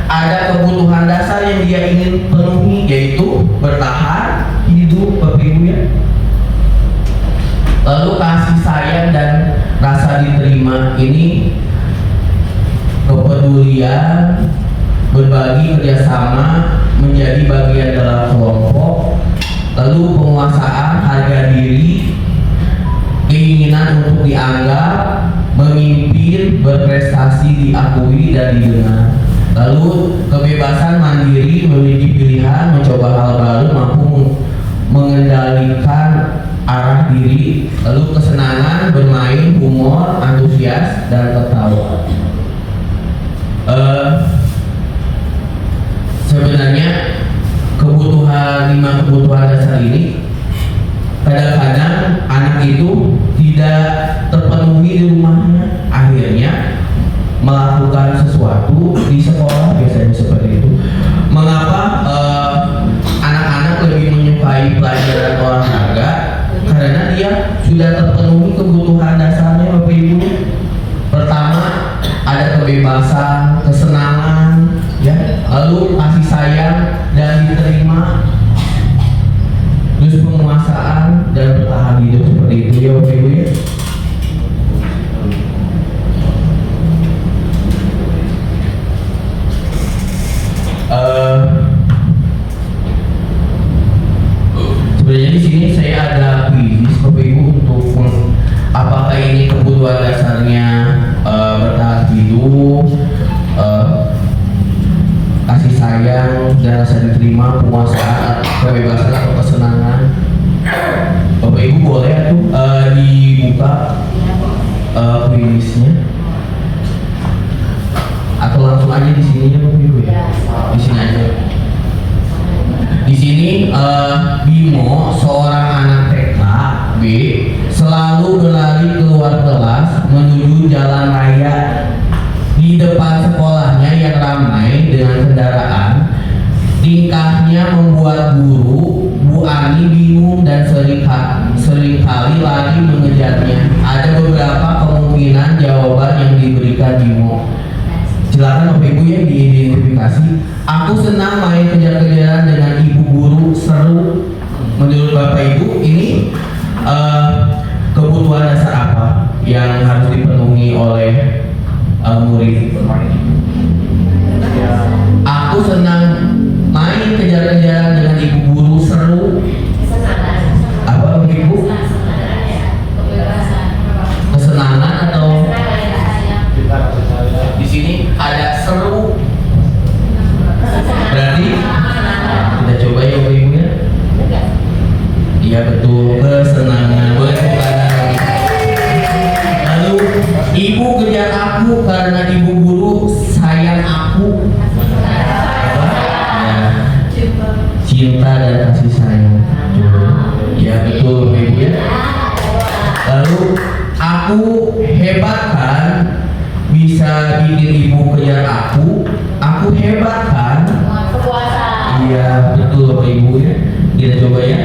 ada kebutuhan dasar yang dia ingin penuhi, yaitu bertahan hidup Bapak Ibu ya. Lalu kasih sayang dan rasa diterima ini kepedulian, berbagi, kerjasama, menjadi bagian dalam kelompok. Lalu penguasaan, harga diri, keinginan untuk dianggap, memimpin, berprestasi, diakui dan didengar. Lalu kebebasan mandiri, memiliki pilihan, mencoba hal baru, mampu mengendalikan arah diri. lalu kesenangan, bermain, humor, antusias, dan tertawa. Sebenarnya lima kebutuhan dasar ini kadang-kadang anak itu tidak terpenuhi di rumahnya, akhirnya melakukan sesuatu di sekolah biasanya seperti itu. Mengapa anak-anak lebih menyukai pelajaran olahraga? Karena dia sudah terpenuhi kebutuhan dasarnya, Bapak Ibu. Pertama, ada kebebasan, kesenangan, ya, lalu kasih sayang dan diterima, terus penguasaan dan bertahan hidup seperti itu, ya Bapak Ibu ya. Sebenarnya di sini saya ada kuis Bapak Ibu untuk apakah ini kebutuhan dasarnya bertahan hidup, kasih sayang dan rasa diterima, penguasaan, kebebasan atau kesenangan. Bapak Ibu boleh tuh dibuka kuisnya atau langsung aja di sini ya Bapak Ibu ya. Di sini aja. Di sini Bimo, seorang anak TK B, selalu berlari keluar kelas menuju jalan raya di depan sekolahnya yang ramai dengan kendaraan. Tingkahnya membuat guru Bu Ani bingung dan seringkali lari mengejarnya. Ada beberapa kemungkinan jawaban yang diberikan Bimo. Silakan Bapak Ibu ya diidentifikasi. Aku senang main kejar-kejaran dengan ibu guru, seru. Menurut Bapak Ibu ini kebutuhan dasar apa yang harus dipenuhi oleh murid? Aku senang main kejar-kejaran dengan ibu guru, seru. Apa Bapak Ibu? Kesenangan atau di sini ada seru. Berarti kita coba ya Bapak Ibu ya. Iya betul, kesenangan. Boleh bukan? Lalu ibu kejar aku karena ibu guru sayang aku. Ya, cinta dan kasih sayang. Ya betul Bapak Ibu ya. Lalu aku hebat kan, bisa bikin ibu kejar aku. Aku hebat kan? Iya betul Bapak Ibu ya. Kita coba ya.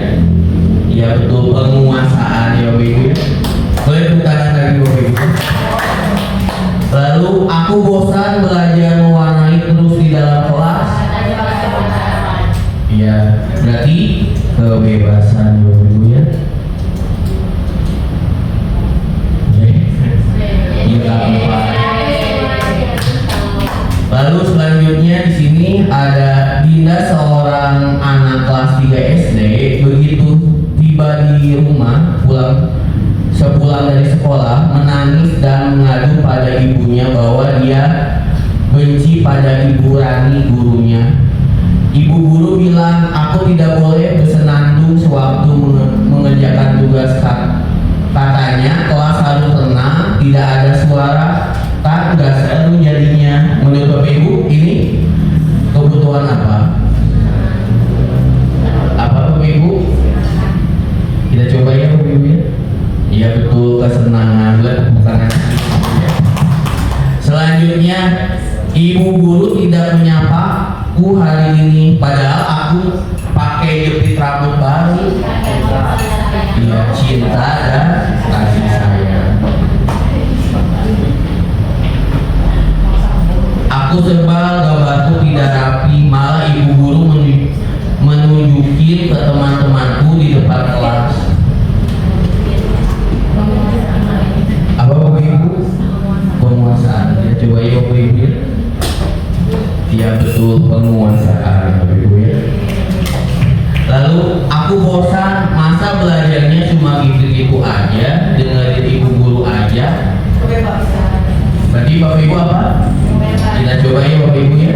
Iya betul, penguasaan ya Bapak Ibu ya. Boleh tepuk tangan lagi Bapak Ibu. Lalu aku bosan belajar mewarnai terus di dalam kelas. Iya, berarti kebebasan Bapak Ibu ya. Lalu selanjutnya di sini ada Dinda, seorang anak kelas 3 SD. Begitu tiba di rumah sepulang dari sekolah, menangis dan mengadu pada ibunya bahwa dia benci pada Ibu Rani, gurunya. Ibu guru bilang, aku tidak boleh bersenandung sewaktu mengerjakan tugas. Katanya kelas harus tenang, tidak ada suara. Tak nggak seru jadinya. Menurut Bapak Ibu ini kebutuhan apa? Apa Bapak Ibu? Kita coba ya Bapak Ibu ya. Iya betul, kesenangan. Bukan. Selanjutnya, ibu guru tidak menyapaku hari ini, padahal aku pakai jepit rambut baru. Iya, cinta dan kasih sayang. Aku sebal gambarku tidak rapi, malah ibu guru menunjukin ke teman-temanku di depan kelas. Apa Bapak Ibu? Penguasaan. Ya coba ya Bapak Ibu ya. Iya betul, penguasaan Bapak Ibu ya. Lalu aku bosan, masa belajarnya cuma gitu-gitu aja, dengerin ibu guru aja. Berarti Bapak Ibu apa? Kita coba ya Bapak Ibu ya.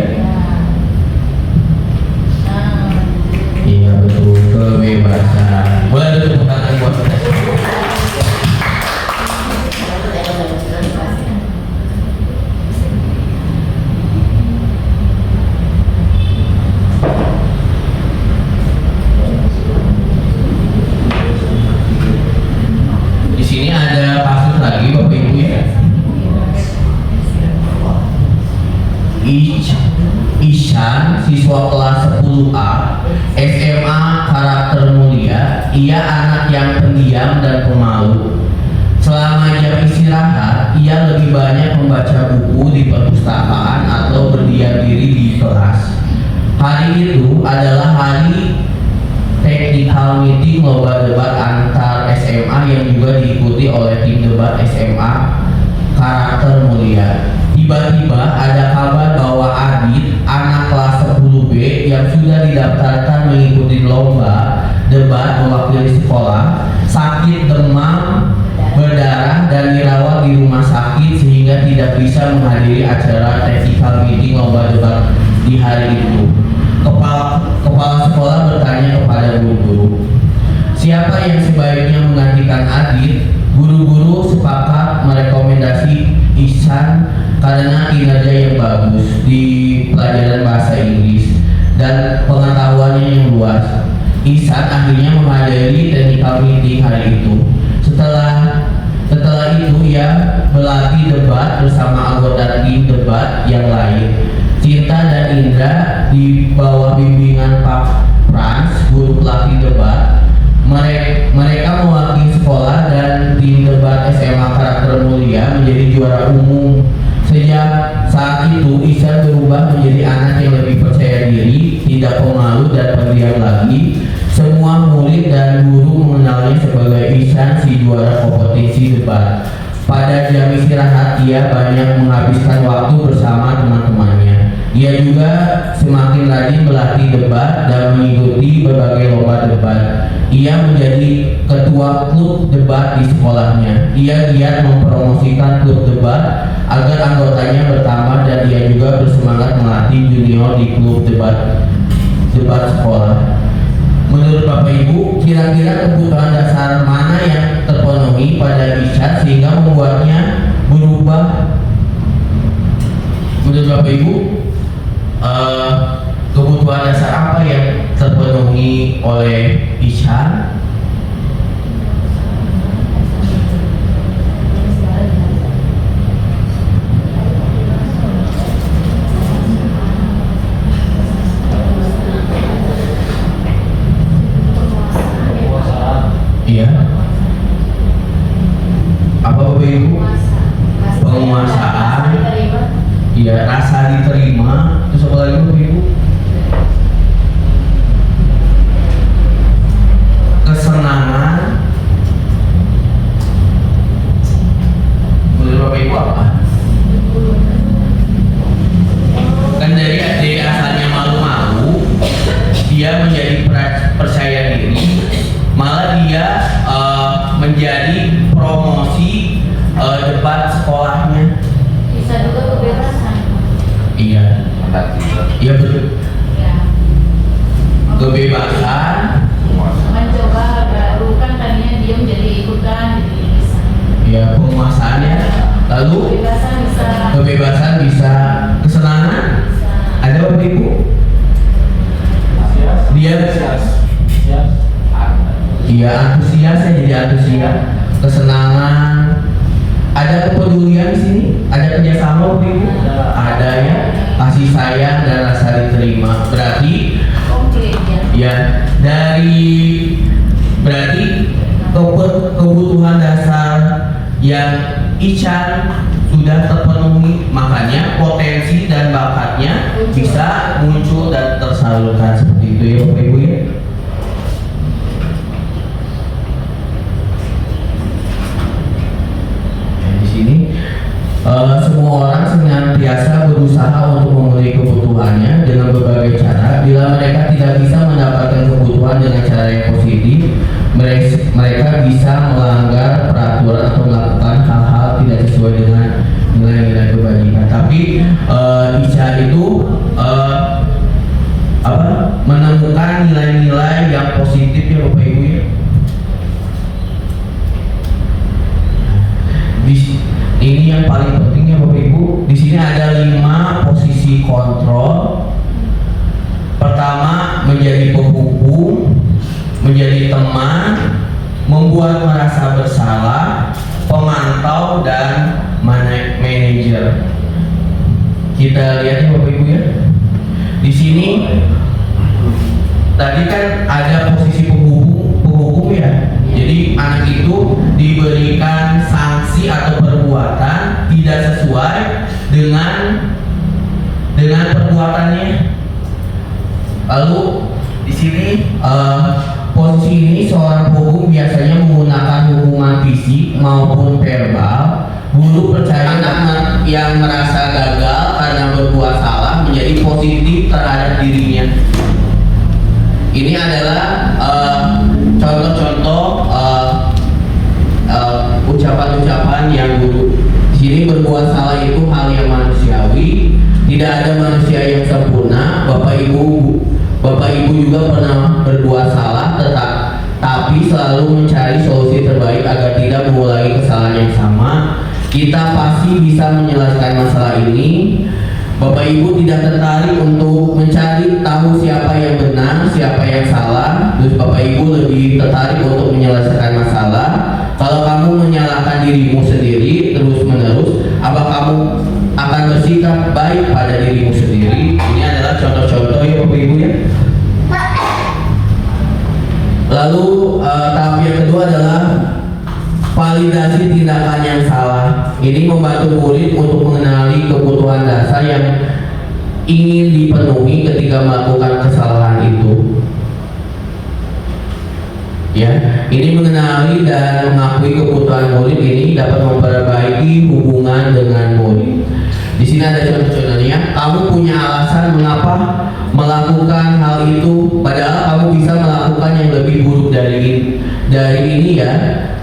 lanjut lagi Bapak Ibu ya. Ihsan, siswa kelas 10A, SMA karakter mulia. Ia anak yang pendiam dan pemalu. Selama jam istirahat, ia lebih banyak membaca buku di perpustakaan atau berdiam diri di kelas. Hari itu adalah hari technical meeting lomba debat antar SMA yang juga diikuti oleh tim debat SMA karakter mulia. Tiba-tiba ada kabar bahwa Adit, anak kelas 10B yang sudah didaftarkan mengikuti lomba debat mewakili sekolah, sakit demam berdarah dan dirawat di rumah sakit sehingga tidak bisa menghadiri acara technical meeting lomba debat di hari itu. Kepala sekolah bertanya kepada guru-guru, siapa yang sebaiknya menggantikan Adit? Guru-guru sepakat merekomendasi Ihsan karena kinerja yang bagus di pelajaran bahasa Inggris dan pengetahuannya yang luas. Ihsan akhirnya menghadiri technical meeting hari itu. Setelah itu ia berlatih debat bersama anggota tim debat yang lain. Cinta dan Indra di bawah bimbingan Pak Frans, guru pelatih debat. Mereka mewakili sekolah dan tim debat SMA karakter mulia menjadi juara umum. Sejak saat itu Ihsan berubah menjadi anak yang lebih percaya diri, tidak pemalu dan pendiam lagi. Semua murid dan guru mengenalnya sebagai Ihsan si juara kompetisi debat. Pada jam istirahat ia banyak menghabiskan waktu bersama teman-temannya. Ia juga semakin rajin berlatih debat dan mengikuti berbagai lomba debat. Ia menjadi ketua klub debat di sekolahnya. Ia giat mempromosikan klub debat agar anggotanya bertambah dan ia juga bersemangat melatih junior di klub debat sekolah. Menurut Bapak Ibu, kira-kira kebutuhan dasar mana yang terpenuhi pada Ihsan sehingga membuatnya berubah? Menurut Bapak Ibu, kebutuhan dasar apa yang terpenuhi oleh Ihsan? Iya. Apa Bapak Ibu? Penguasaan. Iya, rasa diterima. Terus apa lagi Bapak Ibu? Kesenangan. Menurut Bapak Ibu apa? Kan dari asalnya malu-malu, dia menjadi percaya diri, malah dia menjadi promosi debat sekolahnya. Bisa juga kebebasan. Iya. Iya betul. Ya. Kebebasan. Mencoba baru kan tadinya diam jadi ikutan jadi bisa. Ya, penguasaannya. Lalu kebebasan bisa, kesenangan. Bisa. Ada Bapak Ibu? Dia iya, antusias ya, jadi antusias, kesenangan. Ada kepedulian di sini, ada kerjasama Bapak Ibu, ada ya, kasih sayang dan rasa diterima. Berarti Oke ya. ya berarti kebutuhan dasar yang Ihsan sudah terpenuhi, makanya potensi dan bakatnya bisa muncul dan tersalurkan seperti itu ya Bapak Ibu ya. Semua orang senantiasa berusaha untuk memenuhi kebutuhannya dengan berbagai cara. Bila mereka tidak bisa mendapatkan kebutuhan dengan cara yang positif, mereka bisa melanggar peraturan atau melakukan hal-hal tidak sesuai dengan nilai-nilai kebajikan. Tapi Ihsan itu menemukan nilai-nilai yang positif ya Bapak Ibu ya. Ini yang paling penting ya Bapak Ibu. Di sini ada 5 posisi kontrol. Pertama, menjadi penghukum, menjadi teman, membuat merasa bersalah, pemantau dan manajer. Kita lihat Bapak Ibu ya. Di sini tadi kan ada posisi penghubung ya. Jadi anak itu diberikan sanksi atau perbuatan tidak sesuai dengan perbuatannya. Lalu di sini posisi ini seorang penghubung biasanya menggunakan hubungan fisik maupun verbal. Guru percaya anak yang merasa gagal karena berbuat salah menjadi positif terhadap dirinya. Ini adalah contoh-contoh ucapan-ucapan yang guru. Di sini berbuat salah itu hal yang manusiawi. Tidak ada manusia yang sempurna. Bapak Ibu juga pernah berbuat salah, tapi selalu mencari solusi terbaik agar tidak mengulangi kesalahan yang sama. Kita pasti bisa menyelesaikan masalah ini. Bapak Ibu tidak tertarik untuk mencari tahu siapa yang benar, siapa yang salah. Terus Bapak Ibu lebih tertarik untuk menyelesaikan masalah. Kalau kamu menyalahkan dirimu sendiri terus-menerus, apa kamu akan bersikap baik pada dirimu sendiri? Ini adalah contoh-contoh ya Bapak Ibu ya. Lalu tahap yang kedua adalah validasi tindakan yang salah. Ini membantu murid untuk mengenali kebutuhan dasar yang ingin dipenuhi ketika melakukan kesalahan itu. Ya, ini mengenali dan mengakui kebutuhan murid ini dapat memperbaiki hubungan dengan murid. Di sini ada contoh-contohnya. Kamu punya alasan mengapa melakukan hal itu, padahal kamu bisa melakukan yang lebih buruk dari ini ya.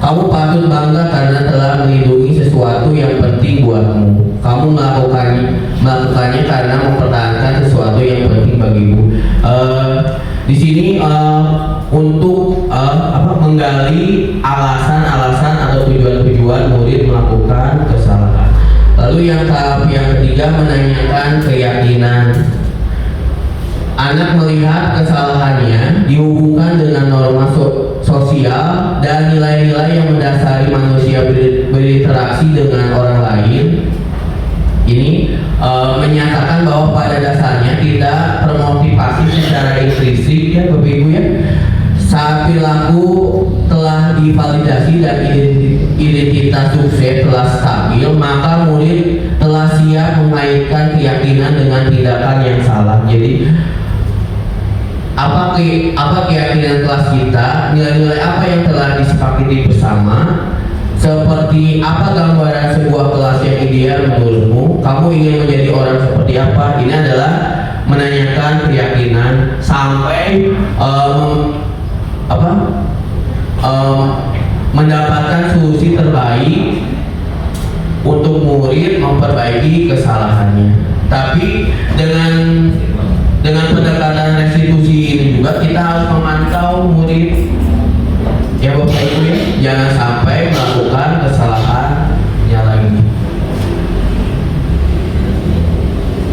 Kamu patut bangga karena telah melindungi sesuatu yang penting buatmu. Kamu melakukannya karena mempertahankan sesuatu yang penting bagimu. Di sini untuk menggali alasan-alasan atau tujuan-tujuan murid melakukan kesalahan. Lalu yang tahap yang ketiga menanyakan keyakinan. Anak melihat kesalahannya dihubungkan dengan norma sosial dan nilai-nilai yang mendasari manusia berinteraksi dengan orang lain. Ini menyatakan bahwa pada dasarnya kita termotivasi secara intrinsik ya Bapak Ibu ya. Saat perilaku telah divalidasi dan identitas sukses telah stabil, maka murid telah siap mengaitkan keyakinan dengan tindakan yang salah. Jadi apa keyakinan kelas kita, nilai-nilai apa yang telah disepakati bersama, seperti apa gambaran sebuah kelas yang ideal menurutmu, kamu ingin menjadi orang seperti apa. Ini adalah menanyakan keyakinan sampai mendapatkan solusi terbaik untuk murid memperbaiki kesalahannya. Tapi dengan pendekatan restitusi ini juga kita harus memantau murid ya Bapak Ibu ya, jangan sampai melakukan kesalahannya lagi.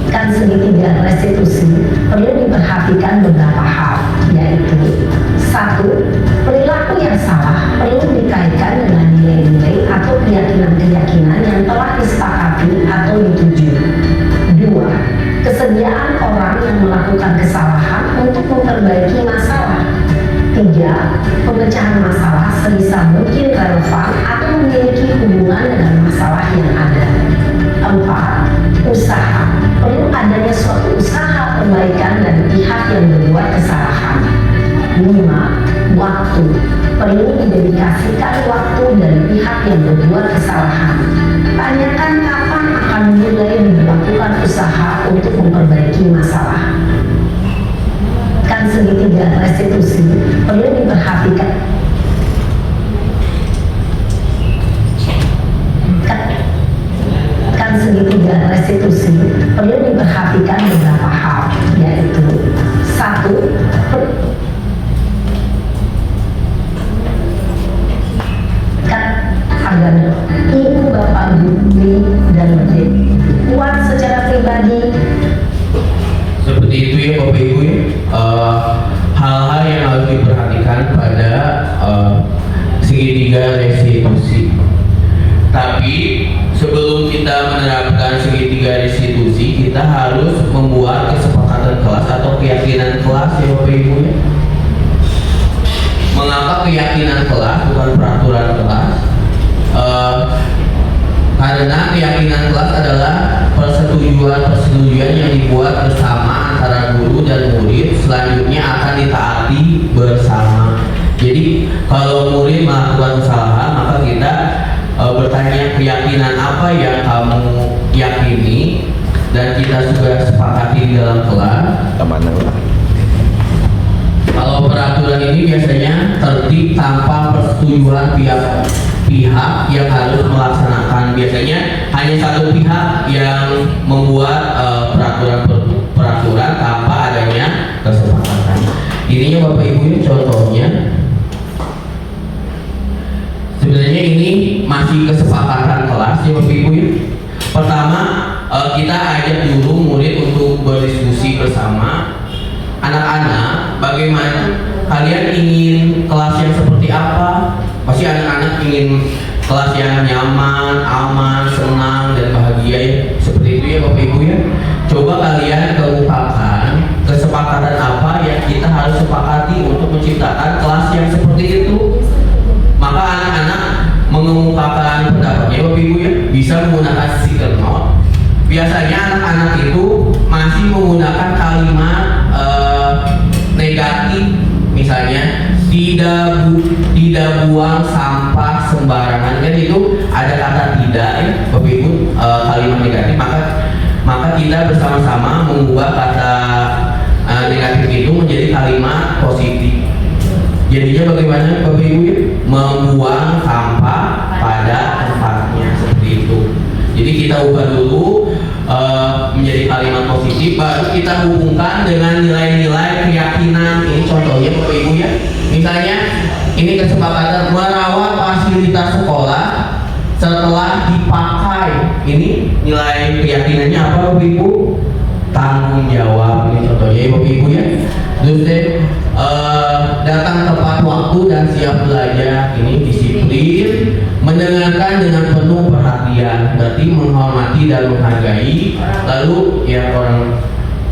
Kan segitiga restitusi perlu diperhatikan beberapa hal, yaitu 1. Perilaku yang salah perlu dikaitkan dengan nilai-nilai atau keyakinan-keyakinan yang telah disepakati atau dituju. 2. Kesediaan orang yang melakukan kesalahan untuk memperbaiki masalah. 3. Pemecahan masalah sebisa mungkin relevan atau memiliki hubungan dengan masalah yang ada. 4. Usaha. Perlu adanya suatu usaha perbaikan dari pihak yang berbuat kesalahan. 5. Waktu. Perlu didedikasikan waktu dari pihak yang berbuat kesalahan. Tanyakan kapan akan mulai dilakukan usaha untuk memperbaiki masalah. Kan segitiga restitusi perlu diperhatikan. Kan segitiga restitusi perlu diperhatikan beberapa hal, yaitu 1. Agar ibu bapak guru dan murid kuat secara pribadi. Seperti itu ya Bapak Ibu ya. Hal-hal yang harus diperhatikan pada kita harus membuat kesepakatan kelas atau keyakinan kelas ya Bapak Ibu ya. Mengapa keyakinan kelas bukan peraturan kelas? Karena keyakinan kelas adalah persetujuan yang dibuat bersama antara guru dan murid, selanjutnya akan ditaati bersama. Jadi kalau murid melakukan kesalahan, maka kita bertanya keyakinan apa yang kamu yakini dan kita sudah sepakati di dalam kelas. Kalau peraturan ini biasanya tertib tanpa persetujuan pihak yang harus melaksanakan. Biasanya hanya satu pihak yang membuat peraturan tanpa adanya kesepakatan. Ininya Bapak Ibu contohnya. Sebenarnya ini masih kesepakatan kelas ya Bapak Ibu ya. Pertama kita ajak dulu murid untuk berdiskusi bersama. Anak-anak, bagaimana kalian ingin kelas yang seperti apa? Pasti anak-anak ingin kelas yang nyaman, aman, senang, dan bahagia ya. Seperti itu ya Bapak Ibu ya. Coba kalian kemukakan kesepakatan apa yang kita harus sepakati untuk menciptakan kelas yang seperti itu. Maka anak-anak mengemukakan pendapatnya Bapak Ibu ya, bisa menggunakan stiker note. Biasanya anak-anak itu masih menggunakan kalimat negatif, misalnya tidak buang sampah sembarangan, kan itu ada kata tidak ya Bapak Ibu, kalimat negatif. Maka kita bersama-sama mengubah kata negatif itu menjadi kalimat positif. Jadinya bagaimana Bapak Ibu ya? Membuang sampah pada tempatnya, seperti itu. Jadi kita ubah dulu menjadi kalimat positif, baru kita hubungkan dengan nilai-nilai keyakinan. Ini contohnya Bapak Ibu ya. Misalnya ini kesepakatan merawat fasilitas sekolah setelah dipakai. Ini nilai keyakinannya apa Bapak Ibu? Tanggung jawab. Ini contohnya ya Bapak Ibu ya. Terus datang tepat waktu dan siap belajar. Ini disiplin, mendengarkan dengan penuh perhatian, berarti menghormati dan menghargai. Lalu ya orang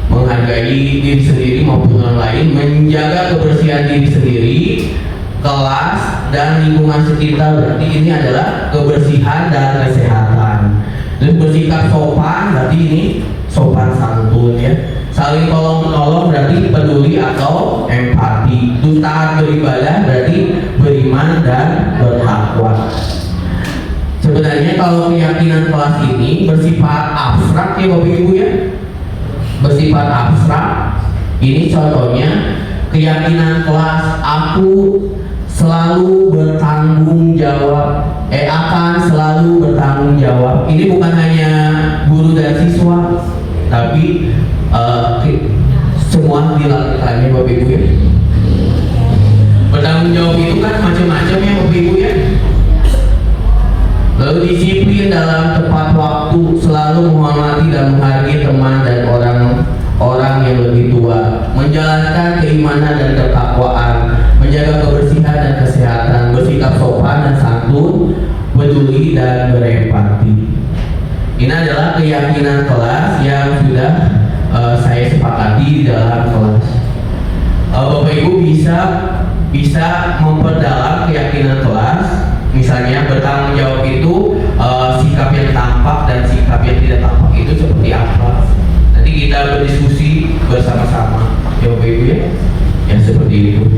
menghargai diri sendiri maupun orang lain, menjaga kebersihan diri sendiri, kelas dan lingkungan sekitar. Berarti ini adalah kebersihan dan kesehatan. Terus bersikap sopan, berarti ini sopan santun ya. Saling tolong-menolong berarti peduli atau empati. Terus taat beribadah berarti beriman dan bertakwa. Sebenarnya kalau keyakinan kelas ini bersifat abstrak ya Bapak Ibu ya. Bersifat abstrak. Ini contohnya keyakinan kelas, aku selalu bertanggung jawab, akan selalu bertanggung jawab. Ini bukan hanya guru dan siswa, tapi semua dilakukannya Bapak Ibu ya. Bertanggung jawab itu kan macam-macam ya Bapak Ibu ya. Lalu disiplin dalam tepat waktu, selalu menghormati dan menghargai teman dan orang yang lebih tua, menjalankan keimanan dan ketakwaan, menjaga kebersihan dan kesehatan, bersikap sopan dan santun, peduli dan berempati. Ini adalah keyakinan kelas yang sudah saya sepakati di dalam kelas. Bapak Ibu bisa memperdalam keyakinan kelas. Misalnya bertanggung jawab itu sikap yang tampak dan sikap yang tidak tampak itu seperti apa. Nanti kita berdiskusi bersama-sama ya Bapak Ibu ya. Ya seperti itu.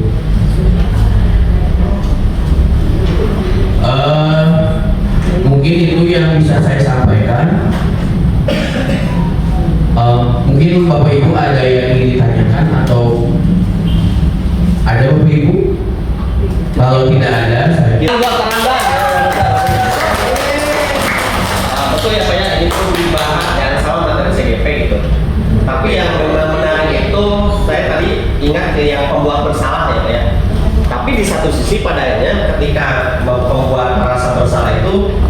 Mungkin itu yang bisa saya sampaikan. Mungkin Bapak Ibu ada yang ingin ditanyakan atau ada Bapak Ibu? Kalau tidak ada, saya betul ya Pak ya, itu dibahas yang sama materi CGP gitu. Tapi yang benar-benar itu saya tadi ingat yang pembuat bersalah ya Pak ya. Tapi di satu sisi padanya ketika pembuat merasa bersalah itu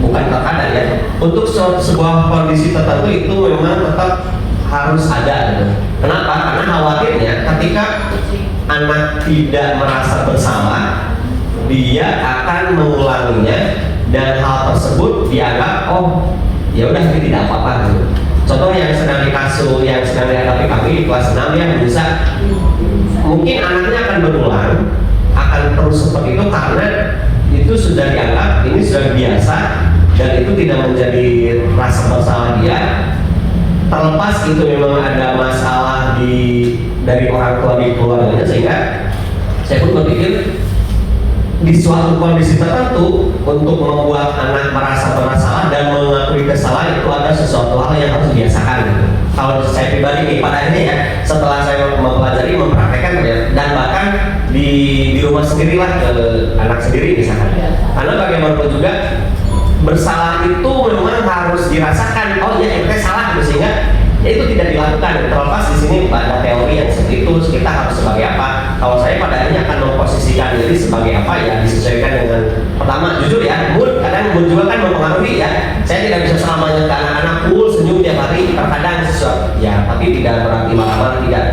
bukan terkadang ya. Untuk sebuah kondisi tertentu itu memang tetap harus ada gitu. Kenapa? Karena khawatirnya ketika anak tidak merasa bersalah, dia akan mengulanginya dan hal tersebut dianggap oh ya udah ini tidak apa-apa gitu. Contoh yang sedang dihadapi kami di kelas 6 yang bisa mungkin anaknya akan berulang, akan terus seperti itu karena itu sudah dianggap ini sudah biasa dan itu tidak menjadi rasa bersalah dia. Terlepas itu memang ada masalah dari orang tua di keluarganya, sehingga saya pun berpikir di suatu kondisi tertentu untuk membuat anak merasa bersalah dan mengakui kesalahan itu ada sesuatu hal yang harus dibiasakan gitu. Kalau saya pribadi nih pada akhirnya ya setelah saya mempelajari mempraktekkan dan bahkan di rumah sendirilah ke anak sendiri misalkan, karena bagaimanapun juga bersalah itu memang harus dirasakan. Oh ya ente salah gitu, sehingga ya itu tidak dilakukan. Terlepas di sini ada teori yang seperti itu, kita harus sebagai apa. Kalau saya pada akhirnya akan memposisikan diri sebagai apa ya disesuaikan dengan pertama jujur ya, mood kadang mood juga kan mempengaruhi ya. Saya tidak bisa selamanya ke anak-anak cool senyum tiap hari, terkadang sesuatu ya, tapi tidak berarti marah-marah tidak.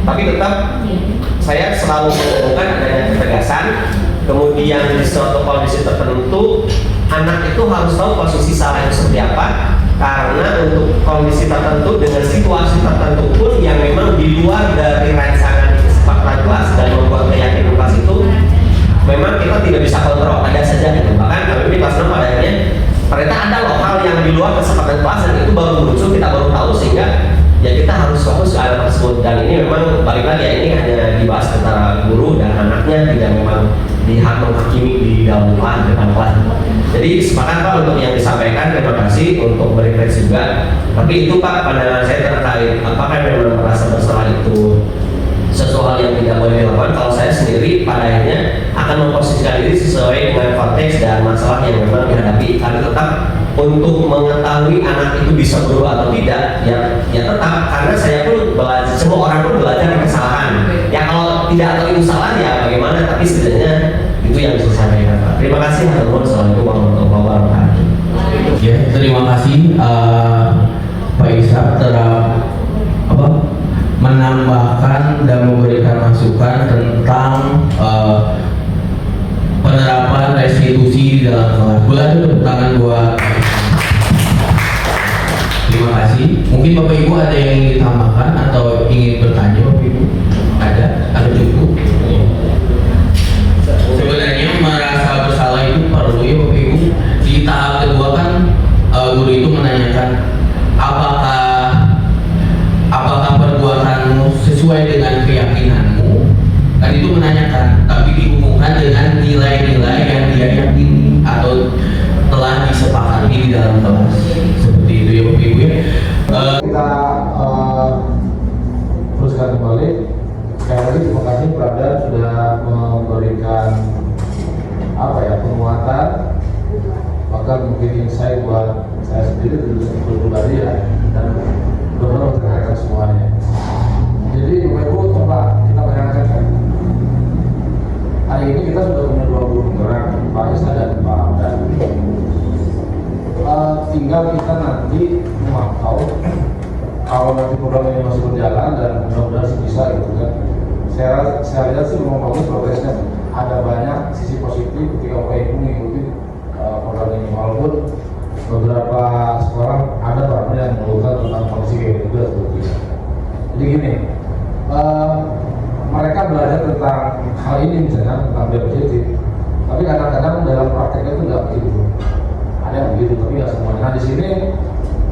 Tapi tetap saya selalu mengumpulkan adanya ketegasan. Kemudian di suatu kondisi tertentu anak itu harus tahu posisi salah itu seperti apa, karena untuk kondisi tertentu dengan situasi tertentu pun yang memang di luar dari rancangan kesepakatan kelas dan membuat keyakinan kelas itu memang kita tidak bisa kontrol, ada saja gitu. Bahkan kami di kelas 6 pada akhirnya ternyata ada loh hal yang di luar kesepakatan kelas dan itu baru muncul, kita baru tahu, sehingga ya kita harus fokus ke hal tersebut. Dan ini memang balik lagi ya, ini hanya dibahas antara guru dan anaknya, tidak memang dihak menghakimi di dalam kelas, depan kelas. Jadi sepakat Pak untuk yang disampaikan, terima kasih untuk berefleksi juga. Tapi itu Pak pandangan saya terkait apakah memang merasa bersalah itu sesuatu hal yang tidak boleh dilakukan. Kalau saya sendiri pada akhirnya akan memposisikan diri sesuai dengan konteks dan masalah yang memang dihadapi. Karena tetap untuk mengetahui anak itu bisa berubah atau tidak, ya tetap karena saya pun belajar, semua orang pun belajar dari kesalahan. Ya kalau tidak atau itu salah ya bagaimana, tapi setidaknya itu yang bisa saya sampaikan Pak. Terima kasih. Assalamualaikum warahmatullahi wabarakatuh. Ya, terima kasih Pak Ishak menambahkan dan memberikan masukan tentang penerapan restitusi di dalam kelas. Boleh ada tepuk tangan buat. Terima kasih. Mungkin Bapak Ibu ada yang ingin ditambahkan atau ingin bertanya Bapak Ibu? Ada cukup. Sebenarnya merasa bersalah itu perlu ya Bapak Ibu. Di tahap kedua kan guru itu menanyakan apakah perbuatanmu sesuai dengan keyakinanmu, kan itu menanyakan, tapi dihubungkan dengan nilai-nilai yang dia yakini atau telah disepakati di dalam kelas. Seperti itu ya Bapak Ibu ya. Kita teruskan kembali. Sekali lagi terima kasih Brother sudah memberikan penguatan, bahkan mungkin insight buat saya sendiri pribadi ya, dan benar-benar mendengarkan semuanya. Jadi Bapak Ibu coba kita bayangkan kan, hari ini kita sudah punya 2 guru penggerak, Pak Isa dan Pak Abdan. Tinggal kita nanti memantau kalau nanti program ini masih berjalan dan mudah-mudahan bisa gitu kan. Saya lihat sih memang bagus progresnya, ada banyak sisi positif ketika Bapak Ibu mengikuti program ini, walaupun beberapa sekolah ada barangnya yang mengeluhkan tentang kondisi kayak gitu seperti itu. Jadi gini, mereka belajar tentang hal ini misalnya tentang biaya positif, tapi kadang-kadang dalam prakteknya itu nggak begitu. Ada yang begitu, tapi nggak semuanya. Nah di sini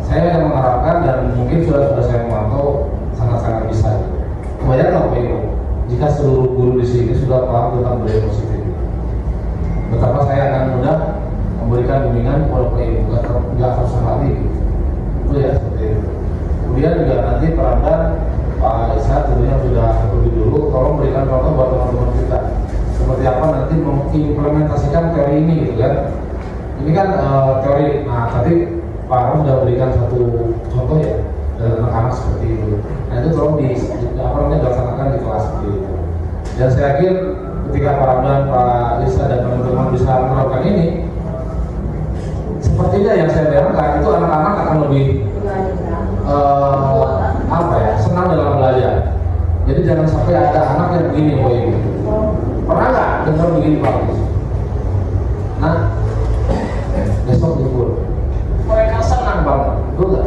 saya yang mengharapkan dan mungkin sudah saya memantau sangat-sangat bisa. Kebanyakan Bapak Ibu, jika seluruh guru di sini sudah paham tentang budaya positif, betapa saya akan mudah memberikan bimbingan kepada Bapak Ibu, nggak harus hati itu ya seperti itu. Kemudian juga nanti peran Pak Isa tentunya sudah lebih dulu, tolong berikan contoh buat teman-teman kita seperti apa nanti mengimplementasikan teori ini gitu kan. Ini kan teori, nah tadi Pak Ron sudah berikan satu contoh ya dari anak-anak seperti itu. Nah itu tolong dilaksanakan di kelas seperti itu. Dan saya yakin ketika Pak Ramdan, Pak Isa dan teman-teman bisa menerapkan ini, sepertinya yang saya bayangkan itu anak-anak akan lebih senang dalam belajar. Jadi jangan sampai ada anak yang begini, Pak Ibu. Pernah nggak dengar begini Pak? Nah, besok libur. Mereka senang banget, betul nggak?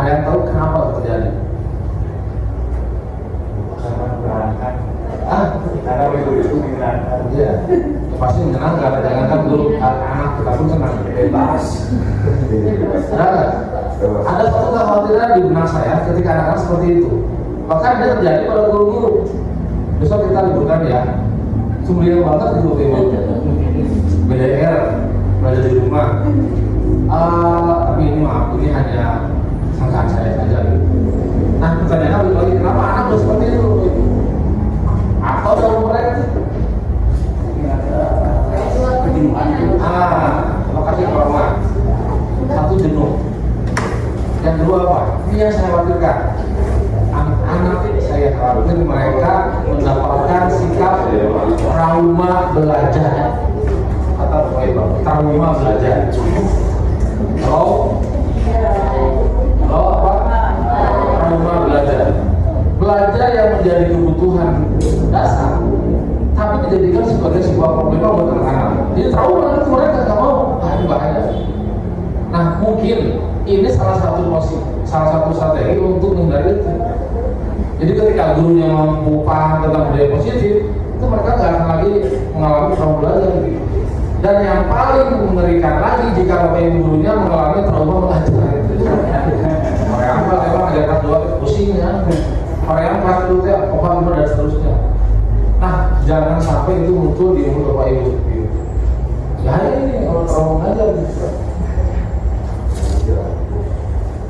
Ada yang tahu kenapa itu terjadi? Karena itu menyenangkan. Iya, pasti menyenangkan. Jangankan dulu anak kita pun senang bebas. Ada satu kekhawatiran di benak saya ketika anak-anak seperti itu. Bahkan dia terjadi pada guru-guru. Besok kita liburkan ya. Sumbernya banget gitu guru. BDR belajar di rumah. Tapi ini maaf, ini hanya sangkaan saya saja. Nah, pertanyaannya lagi kenapa anak udah seperti itu? Atau dalam mereka lokasi trauma. Satu jenuh. Yang kedua apa? Ini yang saya khawatirkan. Anak-anak saya khawatir mereka mendapatkan sikap trauma belajar. Kata trauma belajar. Trauma belajar. Belajar yang menjadi kebutuhan dasar, tapi dijadikan sebagai sebuah problema buat anak-anak. Jadi trauma itu mereka nggak mau, ini bahaya. Nah, mungkin ini salah satu strategi untuk menghindari itu. Jadi ketika gurunya mampu paham tentang budaya positif, itu mereka nggak akan lagi mengalami trauma belajar. Dan yang paling mengerikan lagi jika bapak ibu gurunya mengalami trauma belajar. Mereka memang ada kelas 2 pusing ya. Orang kelas dulu ya, papa dan seterusnya. Nah, jangan sampai itu muncul di umur bapak ibu seperti itu. Ya ini kalau trauma aja gitu.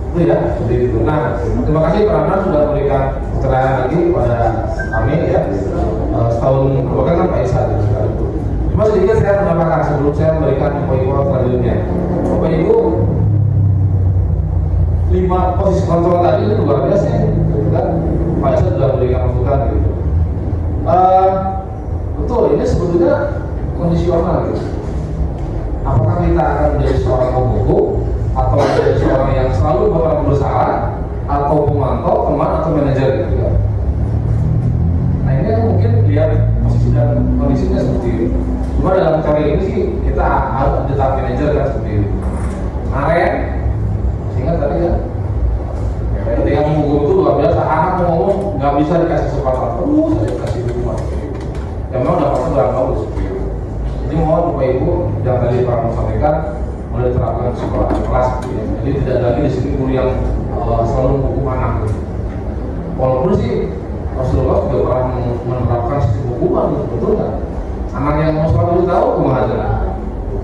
Itu ya, seperti itu. Nah, terima kasih Pak Ramdan sudah memberikan keterangan lagi kepada kami ya. Setahun kemudian kan Pak Isa itu. Cuma sedikit saya menambahkan sebelum saya memberikan Bapak Ibu selanjutnya. Bapak Ibu, 5 posisi kontrol tadi itu luar biasa ya. Kan Pak Isa sudah memberikan masukan gitu. Betul, ini sebetulnya kondisional gitu. Apakah kita akan menjadi seorang pembuku atau menjadi seorang yang selalu berperan bersalah atau pemantau, teman atau manajer gitu kan? Nah ini mungkin lihat posisi dan kondisinya seperti itu. Cuma dalam teori ini sih kita harus tetap manajer kan seperti itu. Kemarin, ingat tadi kan? Ketika menghukum itu luar biasa, anak mau ngomong nggak bisa dikasih kesempatan terus saja dikasih hukuman. Ya memang dapatnya kurang bagus. Jadi mohon Bapak Ibu yang tadi Pak sampaikan mulai diterapkan sekolah kelas. Jadi tidak lagi di sini guru yang selalu menghukum anak. Walaupun sih Rasulullah juga pernah menerapkan sistem hukuman, betul nggak? Anak yang mau sekolah dulu tahu hukuman aja.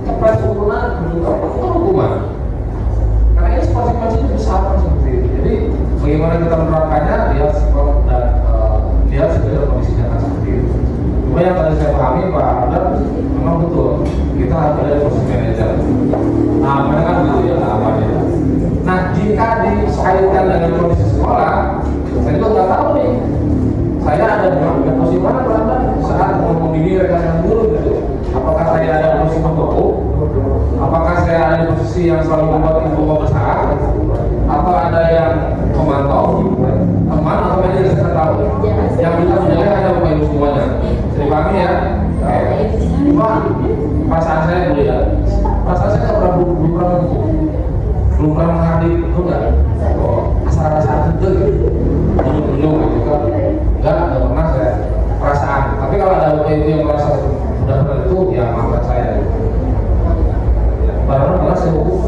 Kepres hukuman belum tahu itu hukuman. Karena ini konsekuensinya besar seperti itu. Jadi bagaimana kita menerapkannya lihat sekolah dan lihat segala kondisi nyata seperti itu. Cuma yang tadi saya pahami Pak Abdul memang betul kita harus ada di posisi manajer. Nah, mereka kan gitu ya namanya. Nah, jika dikaitkan dengan kondisi sekolah, saya juga nggak tahu nih. Saya ada di posisi mana Pak Abdul saat membimbing rekan guru gitu. Apakah saya ada di posisi pembuku? Apakah saya ada di posisi yang selalu membuat ibu bersalah? Atau ada yang memantau, teman atau manajer saya tahu? Yang bisa menjaga ada Bapak Ibu semuanya. Jadi pahami ya. Cuma perasaan saya dulu ya. Perasaan saya belum pernah menghadir itu enggak. Asal-asal itu belum gitu kan. Enggak pernah saya perasaan. Tapi kalau ada Bapak Ibu yang merasa sudah pernah itu ya maafkan saya. Baru pernah saya hukum.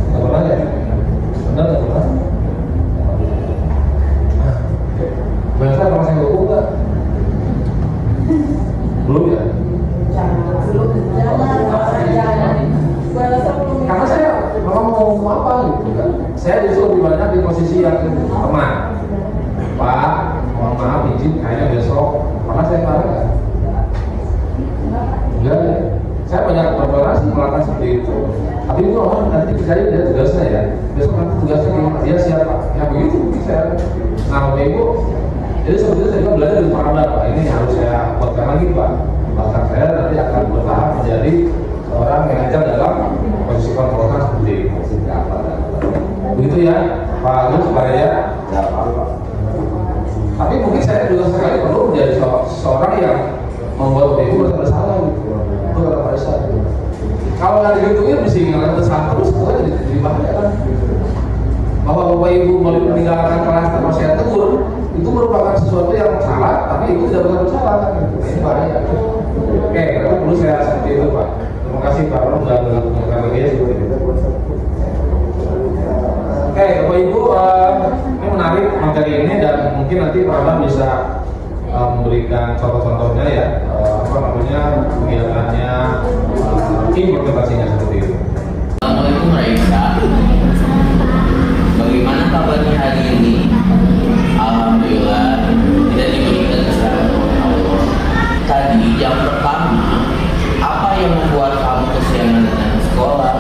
Enggak pernah ya. Benar enggak pernah. Biasa pernah saya hukum enggak? Belum ya? Karena saya memang mau apa gitu kan. Saya justru lebih banyak di posisi yang teman. Pak, mohon maaf izin kayaknya besok. Pernah saya marah nggak? Enggak ya. Saya banyak berorasi melakukan seperti itu. Tapi itu orang nanti dicari dia tugasnya ya. Besok nanti tugasnya dia siapa? Ya begitu saya. Nah, Bapak Ibu, jadi sebetulnya saya juga belajar dari Pak Abdul, Pak. Ini harus saya buatkan lagi Pak. Bahkan saya nanti akan bertahap menjadi seorang manajer dalam posisi kontrolkan seperti itu. Begitu ya Pak Agus, Pak ya. Tapi mungkin saya juga sekali perlu menjadi seorang yang membuat Bapak Ibu merasa bersalah gitu. Itu kata Pak Isa. Kalau nggak digituin mesti ngalahin bersalah terus, itu jadi bahaya kan. bahwa Bapak Ibu meninggalkan kelas tanpa saya tegur, itu merupakan sesuatu yang salah, tapi Ibu tidak benar salah kan gitu. Ini bahaya. Oke, berarti perlu saya seperti itu Pak. Terima kasih Pak Ron sudah menyampaikan lagi ya seperti itu. Oke, Bapak Ibu, ini menarik materi ini dan mungkin nanti Pak Ron bisa memberikan contoh-contohnya ya, kegiatannya, implementasinya seperti itu. Assalamualaikum Raisa. Bagaimana kabarnya hari ini? Alhamdulillah tidak diberikan kesehatan oleh Allah. Tadi jam pertama, apa yang membuat kamu kesiangan datang ke sekolah?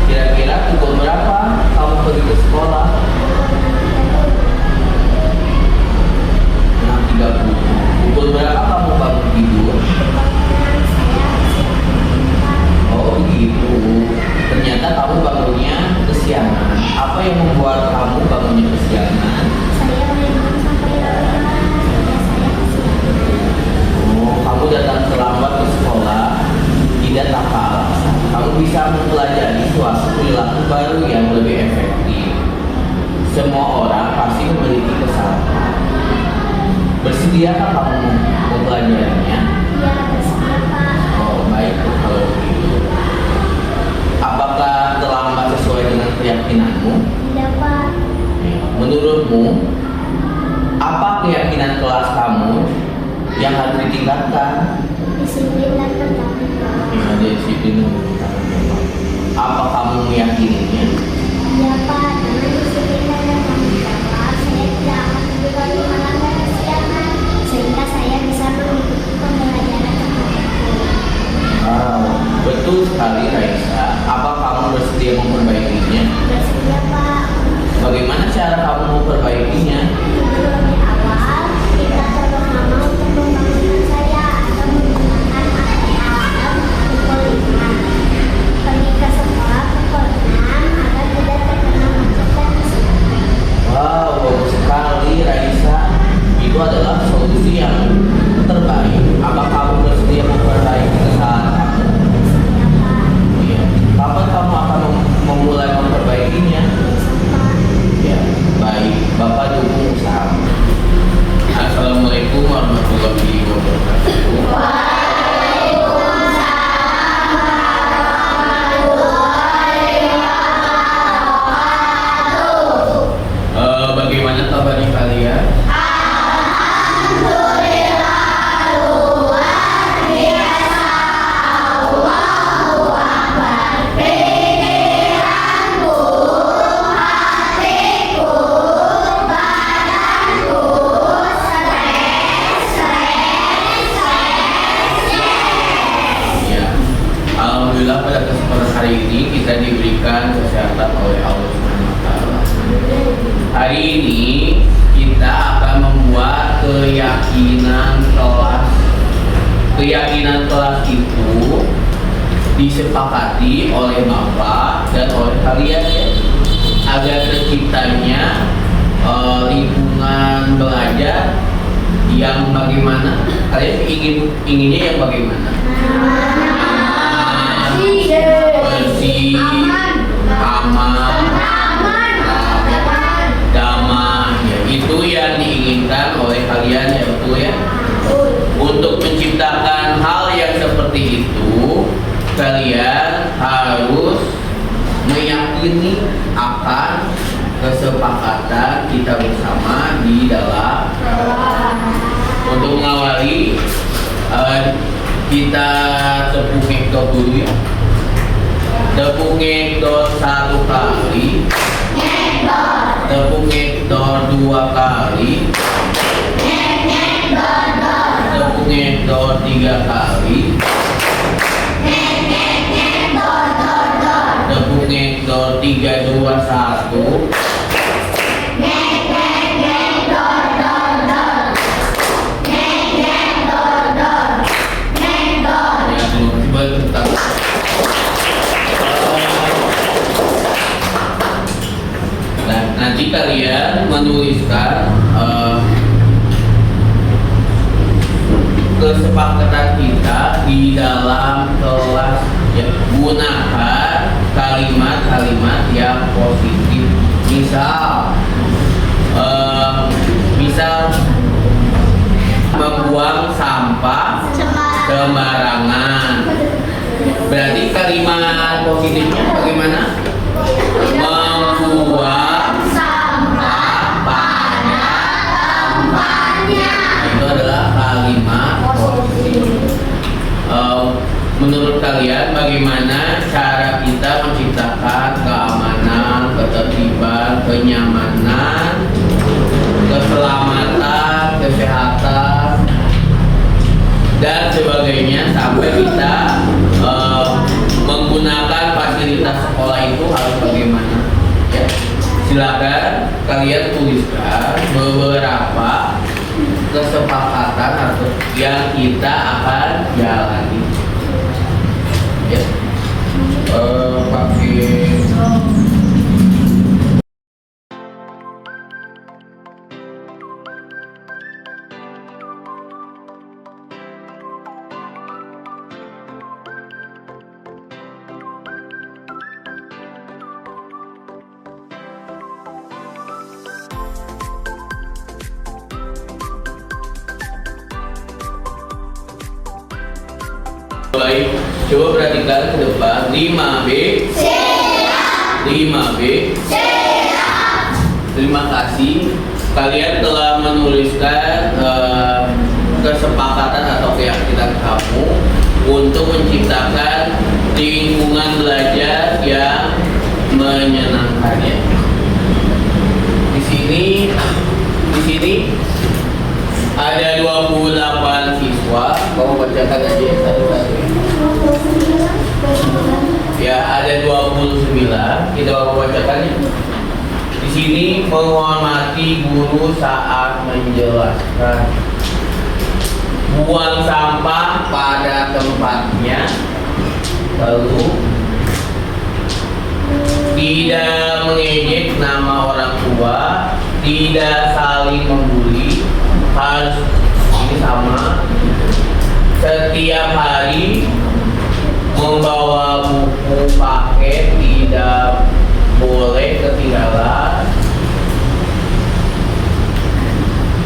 Kira-kira pukul berapa kamu pergi ke sekolah? 6.30. Pukul berapa kamu bangun tidur? Oh begitu. Ternyata kamu bangunnya kesiangan. Apa yang membuat kamu bangunnya kesiangan? Oh, kamu datang terlambat ke sekolah tidak tanpa alasan. Kamu bisa mempelajari suatu perilaku baru yang lebih efektif. Semua orang pasti memiliki kesalahan. Bersediakah kamu mempelajarinya? Iya, bersedia Pak. Oh baik kalau begitu. Apakah terlambat sesuai dengan keyakinanmu? Tidak Pak. Menurutmu, apa keyakinan kelas kamu yang harus ditingkatkan? Disiplin dan bertanggung jawab. Ya, disiplin dan bertanggung jawab. Apa kamu meyakininya? Iya Pak, dengan disiplin dan bertanggung jawab, saya tidak akan menjadi melanggar kesiangan, sehingga saya bisa mengikuti pembelajaran tepat waktu. Wow, betul sekali Raisa. Apa kamu bersedia memperbaikinya? Bersedia Pak. Bagaimana cara kamu memperbaikinya? Tidur lebih awal, kita tolong mama untuk membangunkan saya atau menggunakan alarm pukul 5. Pergi ke sekolah pukul 6 agar tidak terkena macet dan kesiangan. Wow, bagus sekali Raisa. Itu adalah solusi yang terbaik. Apa kamu bersedia memperbaiki kesalahan kamu? Bersedia Pak. Iya. Kapan kamu akan memulai memperbaikinya? Besok Pak. Ya, baik. Bapak dukung usaha. Assalamualaikum warahmatullahi wabarakatuh. Bagaimana kabarnya kalian? Ya, alhamdulillah pada kesempatan hari ini kita diberikan kesehatan oleh Allah Subhanahu wa Ta'ala. Hari ini kita akan membuat keyakinan kelas. Keyakinan kelas itu disepakati oleh Bapak dan oleh kalian ya, agar terciptanya lingkungan belajar yang bagaimana? Kalian inginnya yang bagaimana? Bersih, aman, damai. Ya, itu yang diinginkan oleh kalian ya, betul ya? Untuk menciptakan hal yang seperti itu, kalian harus meyakini akan kesepakatan kita bersama di dalam. Untuk mengawali, kita tepung ngekdot dulu ya. Tepung ngekdot 1 kali, tepung ngekdot 2 kali, tepung ngekdot 3 kali, tepung ngekdot 3, 2, 1. Nah, nanti kalian menuliskan kesepakatan kita di dalam kelas ya. Gunakan kalimat-kalimat yang positif. Misal membuang sampah sembarangan. Berarti kalimat positifnya bagaimana? Membuang sampah pada tempatnya. Itu adalah kalimat positif. Menurut kalian bagaimana cara kita menciptakan keamanan, ketertiban, kenyamanan, keselamatan, kesehatan, dan sebagainya sampai kita menggunakan fasilitas sekolah itu harus bagaimana? Ya. Silakan kalian tuliskan beberapa kesepakatan atau yang kita akan jalani. Ya. Pakai baik, coba perhatikan ke depan. 5B. 5B. Terima kasih. Kalian telah menuliskan kesepakatan atau keyakinan kamu untuk menciptakan lingkungan belajar yang menyenangkan. Ya. Di sini ada 28 siswa. Kamu bacakan aja satu-satu. Ya, ada 29. Kita bacakan ya. Di sini menghormati guru saat menjelaskan. Buang sampah pada tempatnya. Lalu tidak mengejek nama orang tua, tidak saling membuli. Harus ini sama. Setiap hari membawa buku paket, tidak boleh ketinggalan.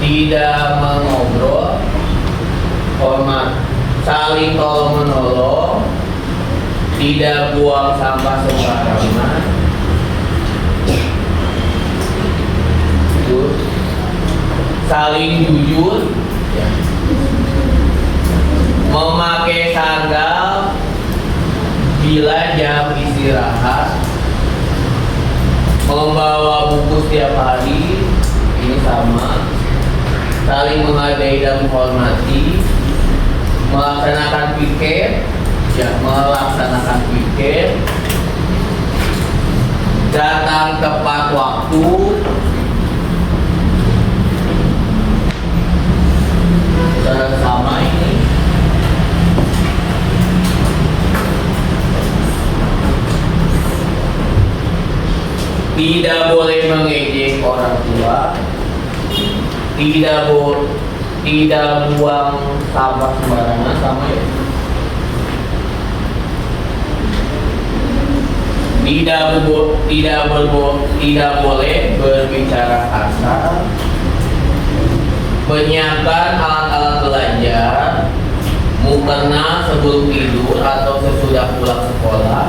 Tidak mengobrol, hormat, saling tolong menolong, tidak buang sampah sembarangan. Saling jujur, ya. Memakai sandal bila jam istirahat, membawa buku setiap hari, ini sama. Saling menghargai dan menghormati, melaksanakan piket, ya, melaksanakan piket, datang tepat waktu, sama ini. Tidak boleh mengejek orang tua, tidak buang sampah sembarangan, sama ya. Tidak boleh berbicara kasar, menyiapkan alat-alat belajar, mukena sebelum tidur atau sesudah pulang sekolah,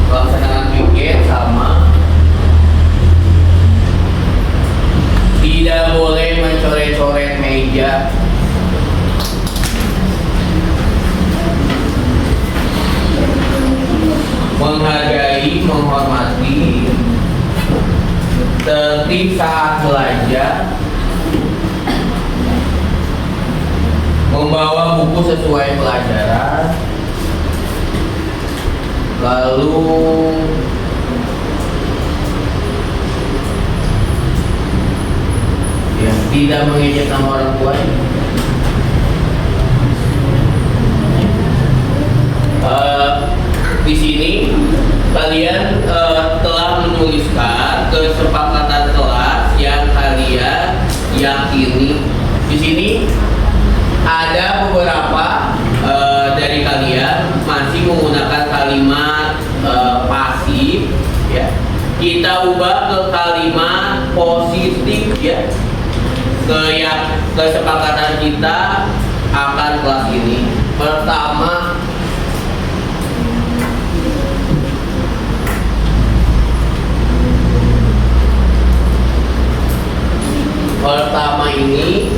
melaksanakan piket sama. Tidak boleh mencoret-coret meja, menghargai, menghormati, tertib saat belajar, membawa buku sesuai pelajaran, lalu ya, tidak mengejek nama orang tua. Di sini kalian telah menuliskan kesepakatan kelas yang kalian yakini. Di sini ada beberapa dari kalian kita ubah ke kalimat positif ya. Kesepakatan kita akan kelas ini. Pertama, ini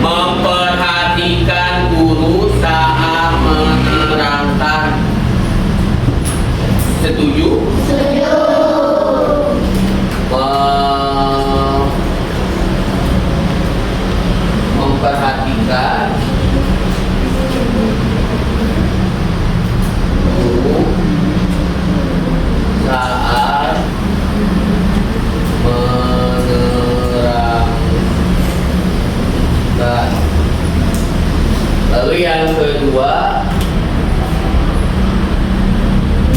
memperhatikan guru saat menerangkan. Setuju? Setuju. Memperhatikan guru saat menerangkan. Lalu yang kedua,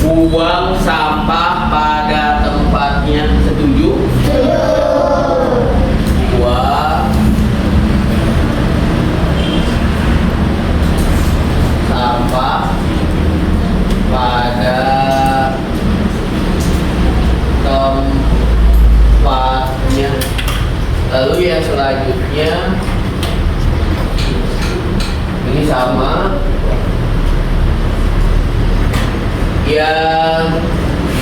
buang sampah pada tempatnya. Setuju? Buang sampah pada tempatnya. Lalu yang selanjutnya ini sama. Yang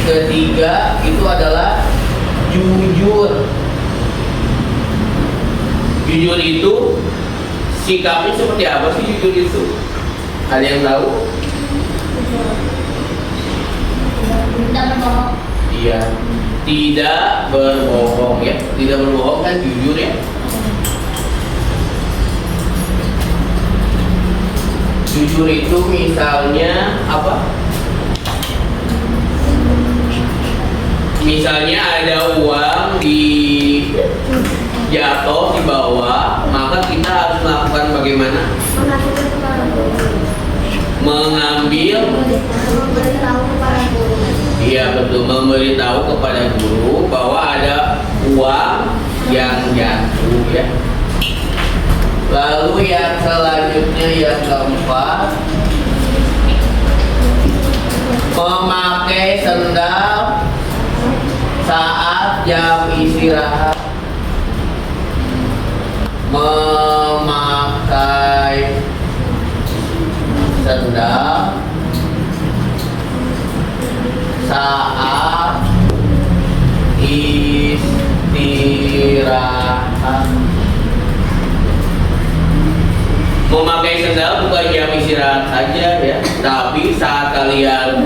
ketiga itu adalah jujur. Jujur itu sikapnya seperti apa sih jujur itu? Ada yang tahu? Tidak berbohong. Iya, tidak berbohong ya. Tidak berbohong kan jujur ya. Jujur itu misalnya apa? Misalnya ada uang jatuh di bawah, maka kita harus melakukan bagaimana? Mengambil, memberitahu kepada guru. iya betul, memberitahu kepada guru bahwa ada uang yang jatuh ya. Lalu yang selanjutnya yang keempat, memakai sendal saat jam istirahat. Memakai sendal saat istirahat. Memakai sendal bukan jam istirahat saja ya, tapi saat kalian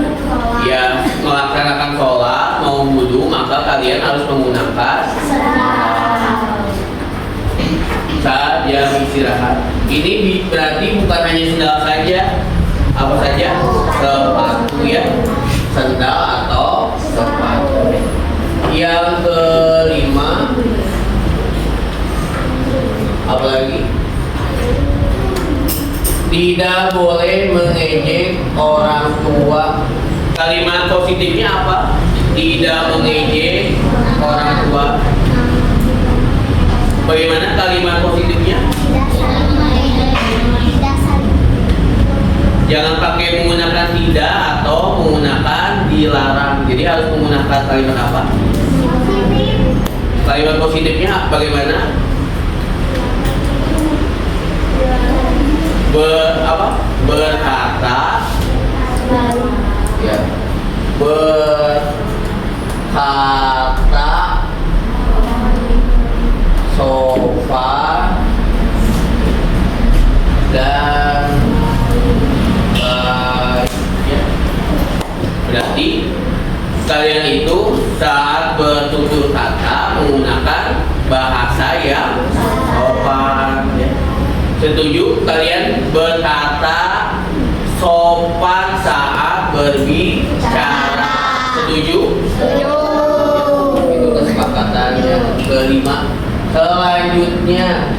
ya melaksanakan sholat mau wudhu, maka kalian harus menggunakan saat jam istirahat. Ini berarti bukan hanya sendal saja, apa saja? Sepatu ya, sendal atau sepatu. Yang kelima, apa lagi? Tidak boleh mengejek orang tua. Kalimat positifnya apa? Tidak mengejek orang tua. Bagaimana kalimat positifnya? Jangan pakai menggunakan tidak atau menggunakan dilarang. Jadi harus menggunakan kalimat apa? Kalimat positifnya bagaimana? Berkata ya, berkata sopan dan baik ya. Berarti kalian itu saat bertutur kata menggunakan bahasa yang sopan ya. Setuju kalian berkata sopan saat berbicara? Setuju? Setuju. Itu kesepakatan yang kelima. Selanjutnya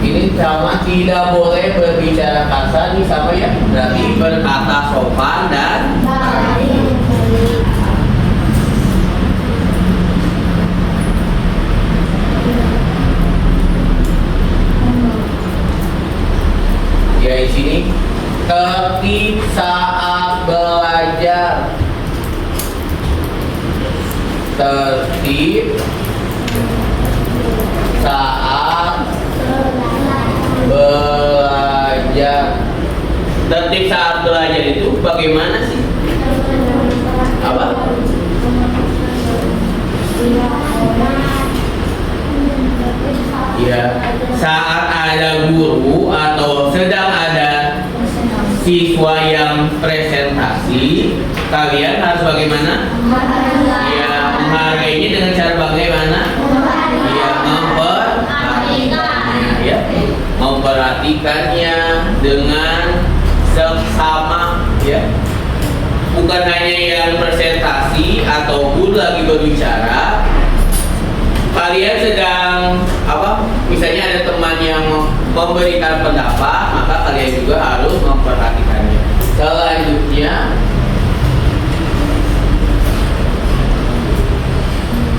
ini sama, tidak boleh berbicara kasar. Ini sama ya, berarti berkata sopan dan baik. Ya di sini tertib saat belajar. tertib saat belajar. Tertib saat belajar itu bagaimana sih? Apa? Ya, saat ada guru atau sedang ada siswa yang presentasi, kalian harus bagaimana? Ya, menghargainya dengan cara bagaimana? Ya, memperhatikannya dengan seksama, ya. Bukan hanya yang presentasi ataupun lagi berbicara, kalian sedang apa? Misalnya ada teman yang memberikan pendapat, maka kalian juga harus memperhatikannya. Selanjutnya,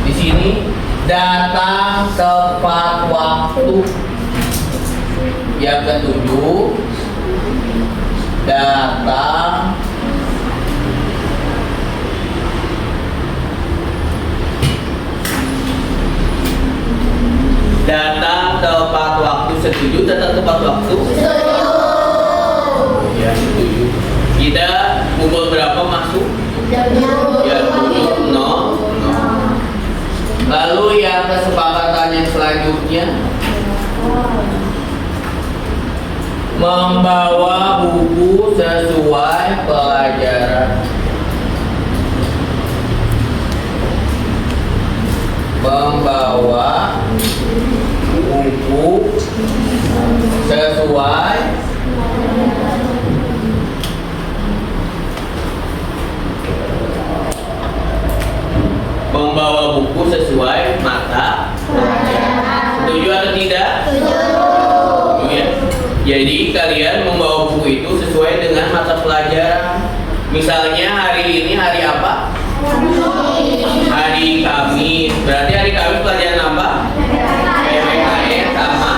di sini datang tepat waktu. Yang ketujuh, datang tepat waktu. Setuju datang tepat waktu? Ya, setuju. Kita pukul berapa masuk? Ya, 7.00. Lalu yang kesepakatan yang selanjutnya, membawa buku sesuai pelajaran. Membawa buku sesuai mata pelajaran. Setuju atau tidak? Setuju ya. Jadi kalian membawa buku itu sesuai dengan mata pelajaran. Misalnya hari ini hari apa? Hari Kamis. Berarti hari Kamis pelajaran apa? PPKN sama.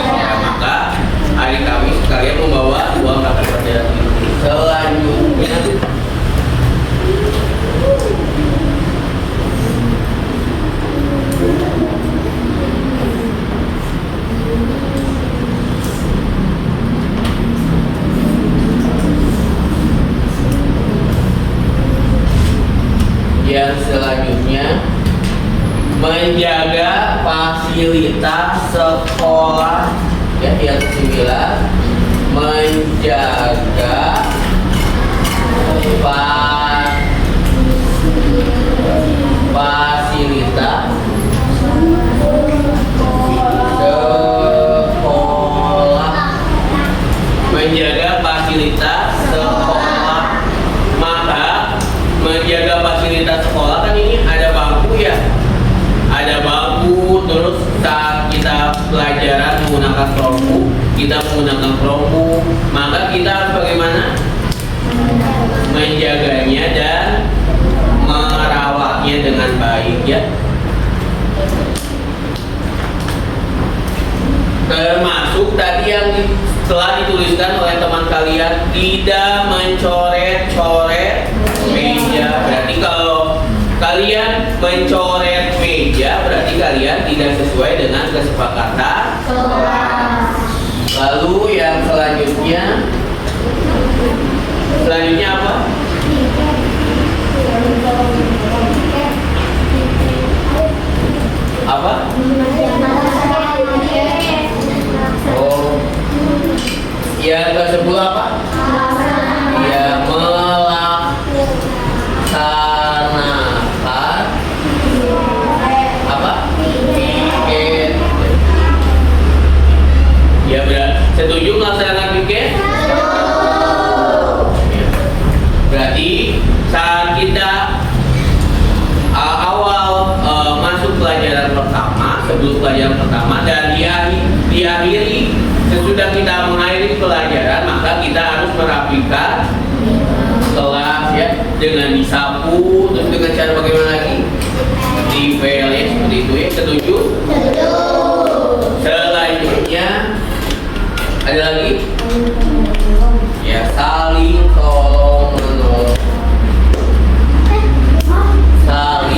Ya, maka hari Kamis kalian membawa dua mata pelajaran itu. Selanjutnya, yang selanjutnya, menjaga fasilitas sekolah. Ya, yang ke-9, menjaga fasilitas sekolah. Menjaga fasilitas sekolah. Maka menjaga fasilitas sekolah kan ini ada bangku ya, ada bangku. Terus saat kita pelajaran menggunakan perangku, kita menggunakan perangku, maka kita harus bagaimana? Menjaganya dan merawatnya dengan baik ya. Termasuk tadi yang telah dituliskan oleh teman kalian, tidak mencoret-coret meja. Berarti kalau kalian mencoret meja, berarti kalian tidak sesuai dengan kesepakatan. Lalu yang selanjutnya apa? Apa? Oh, yang ke-10 apa? Ya, melaksanakan apa? Piket. Ya, berarti setuju melaksanakan piket? Berarti saat kita awal masuk pelajaran pertama, sebelum pelajaran pertama dan diakhiri sesudah kita mengakhiri pelajaran, maka kita harus merapikan kelas ya, dengan disapu. Terus dengan cara bagaimana lagi? Dipel ya, seperti itu ya. Setuju? Selanjutnya ada lagi ya, saling tolong menolong. Saling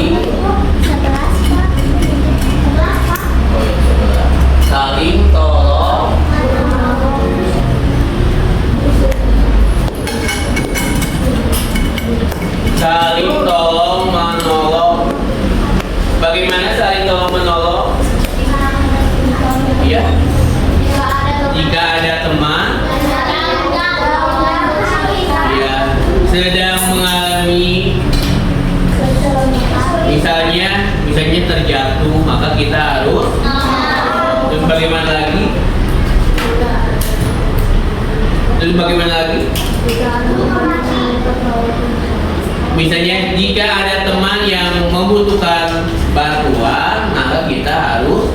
Misalnya jika ada teman yang membutuhkan bantuan, maka kita harus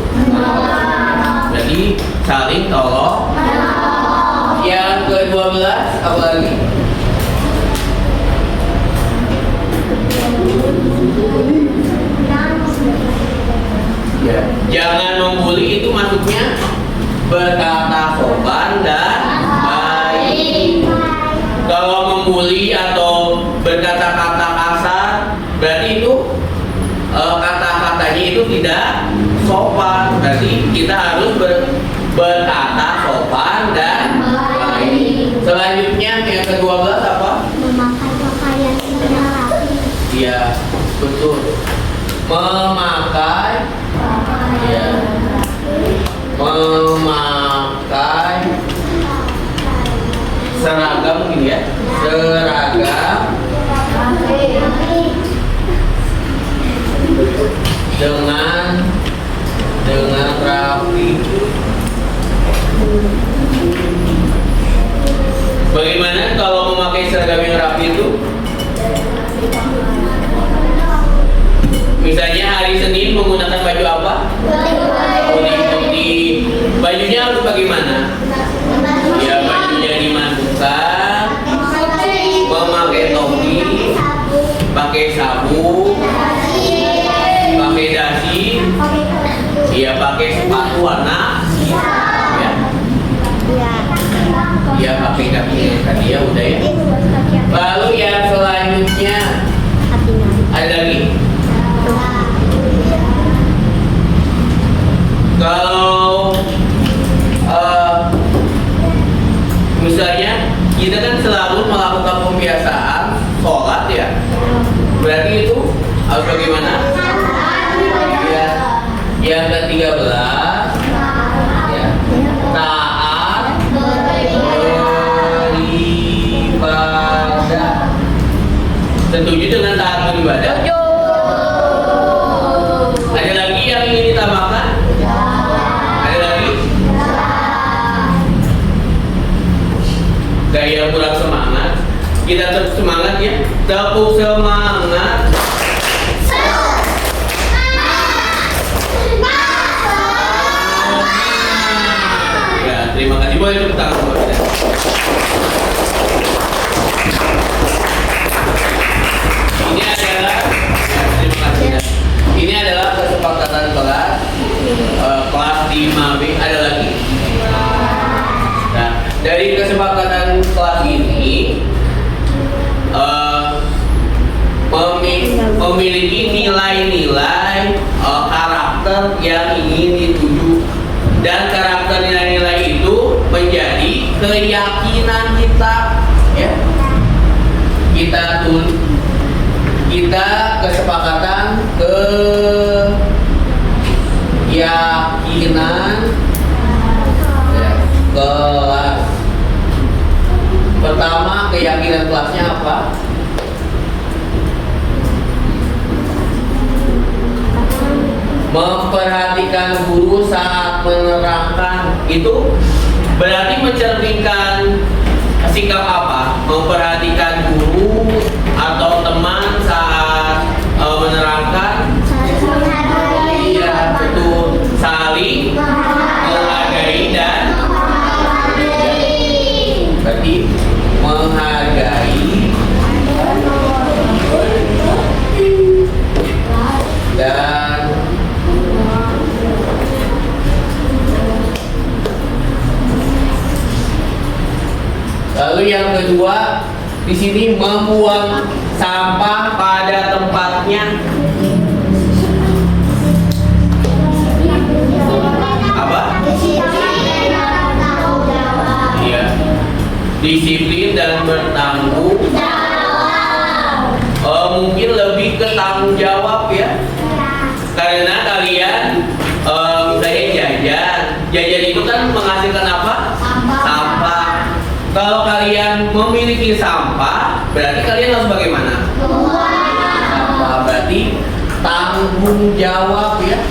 jadi saling tolong. Yang ke-12 apa lagi? Ya, jangan membuli, itu maksudnya berkata sopan dan baik. Kalau membuli atau berkata-kata kasar, berarti itu kata-katanya itu tidak sopan. Berarti kita harus berkata sopan dan baik. Selanjutnya yang ke-12 apa? Memakai pakaian yang rapi. Iya, betul. Memakai, ya, memakai seragam mungkin ya, seragam dengan rapi. Bagaimana kalau memakai seragam yang rapi itu? Misalnya hari Senin menggunakan baju apa? Kuning putih. Bajunya harus bagaimana? Ya, bajunya dimandukan, memakai topi, pakai sabuk, pakai dasi, ya pakai sepatu warna, ya pakai kaki tadi ya udah ya. Lalu yang selanjutnya ada lagi. Kalau misalnya kita kan selalu melakukan pembiasaan sholat ya, berarti itu harus bagaimana? Ya, yang ke-13 ya, taat beribadah. Setuju dengan taat beribadah? Ada lagi yang ingin ditambahkan? Ada lagi? Gaya kurang semangat. Kita tetap semangat ya. Tepuk semangat. Ya, terima kasih. Boleh tepuk tangan buat kita. Ini adalah kesepakatan kelas kelas 5B. Ada lagi? Nah, dari kesepakatan kelas ini memiliki nilai-nilai karakter yang ingin dituju, dan karakter nilai-nilai itu menjadi keyakinan kita ya. Kita kesepakatan keyakinan ya, kelas. Pertama, keyakinan kelasnya apa? Memperhatikan guru saat menerangkan. Itu berarti mencerminkan sikap apa? Memperhatikan guru atau teman saat menerangkan. Iya, betul. Saling menghargai dan berarti menghargai dan lalu yang kedua di sini membuang sampah pada tempatnya. Apa? Iya. Disiplin dan bertanggung jawab. Mungkin lebih ke tanggung jawab ya. Karena kalian misalnya jajan itu kan menghasilkan apa? Sampah. Kalau kalian memiliki sampah, berarti kalian harus bagaimana? Sampah berarti tanggung jawab ya.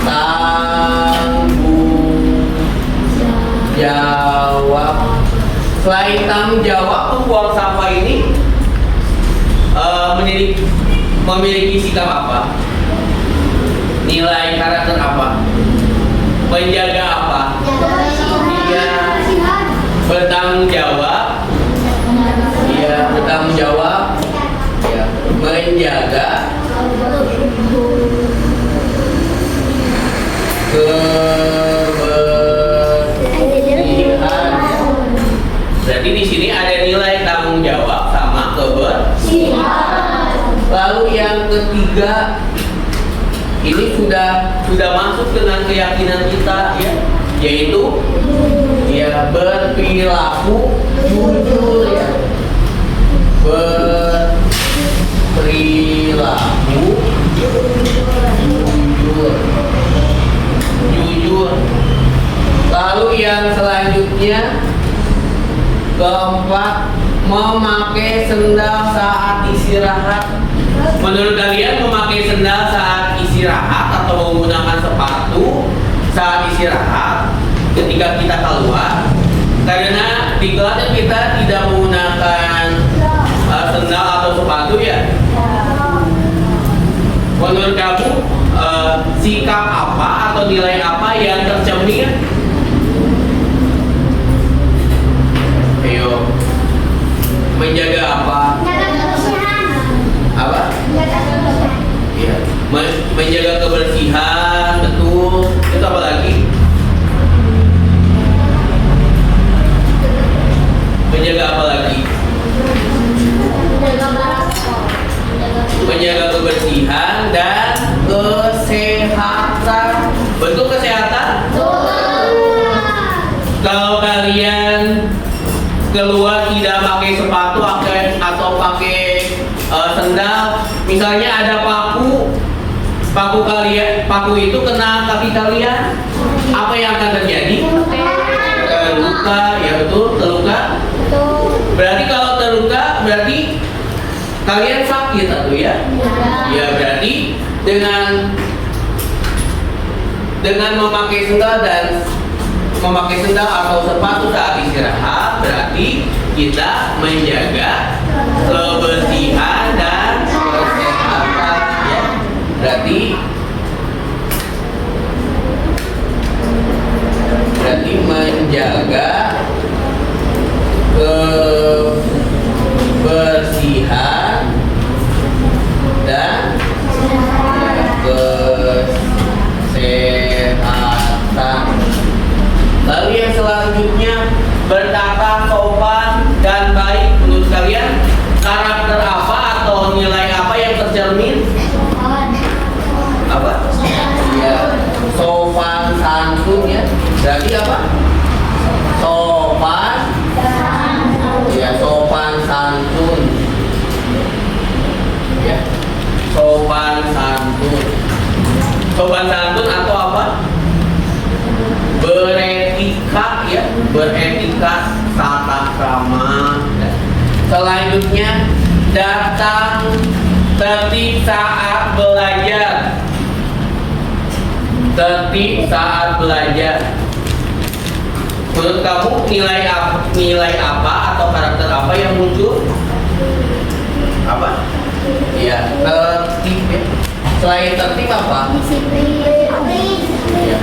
Tanggung jawab. Selain tanggung jawab, membuang sampah ini memiliki sikap apa? Nilai karakter apa? Menjaga apa? Dia bertanggung jawab. Dia bertanggung jawab. Ya, menjaga kebersihan. Berarti di sini ada nilai tanggung jawab sama kebersihan. Lalu yang ketiga, ini sudah masuk dengan keyakinan kita, ya, yaitu ya berperilaku jujur, ya, berperilaku jujur. Lalu yang selanjutnya, keempat, memakai sendal saat istirahat. Menurut kalian memakai sendal saat istirahat atau menggunakan sepatu saat istirahat ketika kita keluar? Karena di kelasnya kita tidak menggunakan sendal atau sepatu, ya. Menurut kamu sikap apa atau nilai apa yang tercermin? Ayo, menjaga apa? Apa? Iya, menjaga kebersihan, betul. Itu apa lagi? Menjaga apa lagi? Menjaga kebersihan dan kesehatan. Betul, kesehatan? Kalau kalian keluar tidak pakai sepatu atau pakai sendal, misalnya ada paku itu kena kaki kalian, apa yang akan terjadi? Terluka, ya betul, terluka. Berarti kalau terluka berarti kalian sakit atau ya? Ya, berarti dengan memakai sendal atau sepatu saat istirahat, berarti kita menjaga kebersihan dan kesehatan, ya. Berarti menjaga kebersihan dan kesehatan. Lalu yang selanjutnya, bertata sopan dan baik. Menurut kalian karakter apa atau nilai apa yang tercermin? Apa? Ya, sopan santun, ya. Berarti apa? Sopan. Ya, sopan santun. Ya, sopan santun. Sopan santun atau apa? Beretika, ya, beretika, tata krama. Selanjutnya, datang tertib saat belajar. Tertib saat belajar. Menurut kamu nilai apa atau karakter apa yang muncul? Apa? Ya, tertib, ya. Selain tertib apa? Ya.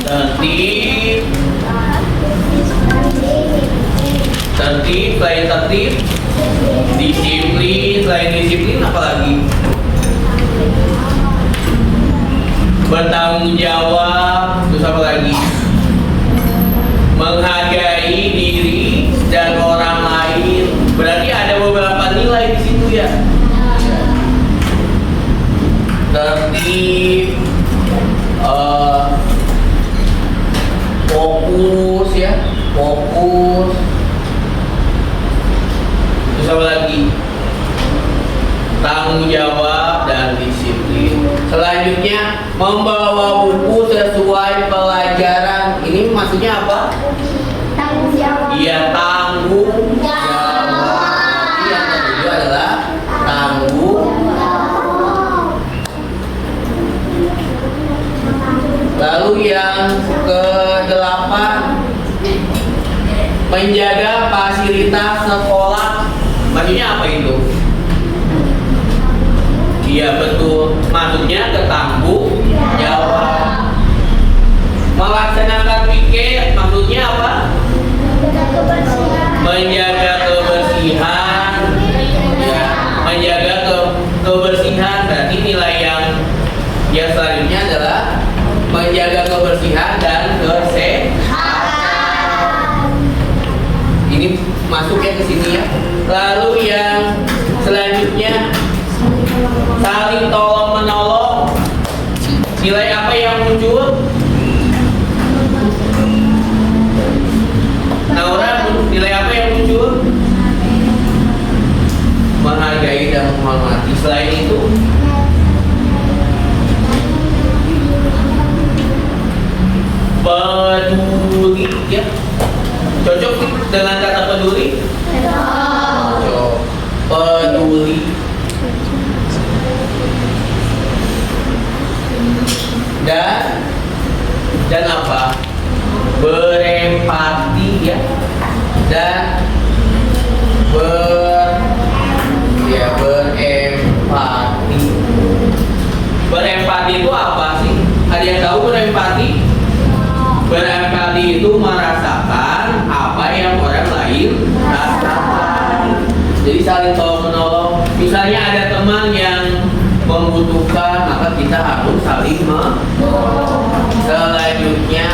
Tertib, selain tertib, disiplin, selain disiplin apa lagi? Bertanggung jawab, terus apa lagi? Menghargai diri dan orang lain. Berarti ada beberapa nilai di situ, ya. Tertib, fokus, ya, fokus. Terus apa lagi? Tanggung jawab dan disiplin. Selanjutnya, membawa buku sesuai pelajaran. Ini maksudnya apa? Tanggung jawab. Iya, tanggung jawab. Yang kedua adalah tanggung. Lalu yang ke-8, menjaga fasilitas sekolah. Maksudnya apa itu? Iya betul, maksudnya ketangguh jawab. Melaksanakan piket maksudnya apa? Menjaga kebersihan, ya, menjaga kebersihan. Berarti nilai yang selanjutnya adalah menjaga kebersihan dan kesehatan. Ini masuknya ke sini ya. Lalu yang selanjutnya saling tolong menolong. Nilai apa yang muncul? Naura, nilai apa yang muncul? Menghargai dan menghormati. Selain itu, peduli, ya. Cocok dengan kata peduli? Cocok. Peduli. Dan apa? Berempati, ya. Dan berempati. Berempati itu apa sih? Ada yang tahu berempati? Berempati itu merasakan apa yang orang lain rasakan. Jadi saling tolong menolong. Misalnya ada teman yang membutuhkan, maka kita harus saling menolong. Selanjutnya,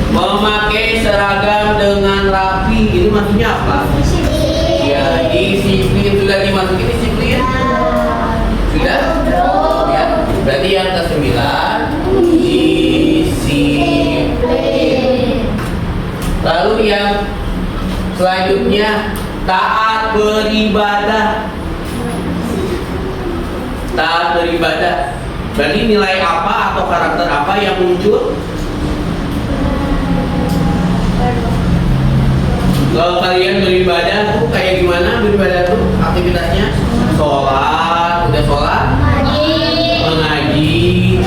memakai seragam dengan rapi. Ini maksudnya apa? Ya, disiplin. Sudah dimasuki disiplin? Sudah? Ya. Berarti yang ke-9 disiplin. Lalu yang selanjutnya taat beribadah. Taat beribadah. Berarti nilai apa atau karakter apa yang muncul? Kalau kalian beribadah tuh kayak gimana beribadah tuh aktivitasnya? Sholat, udah sholat? Mengaji,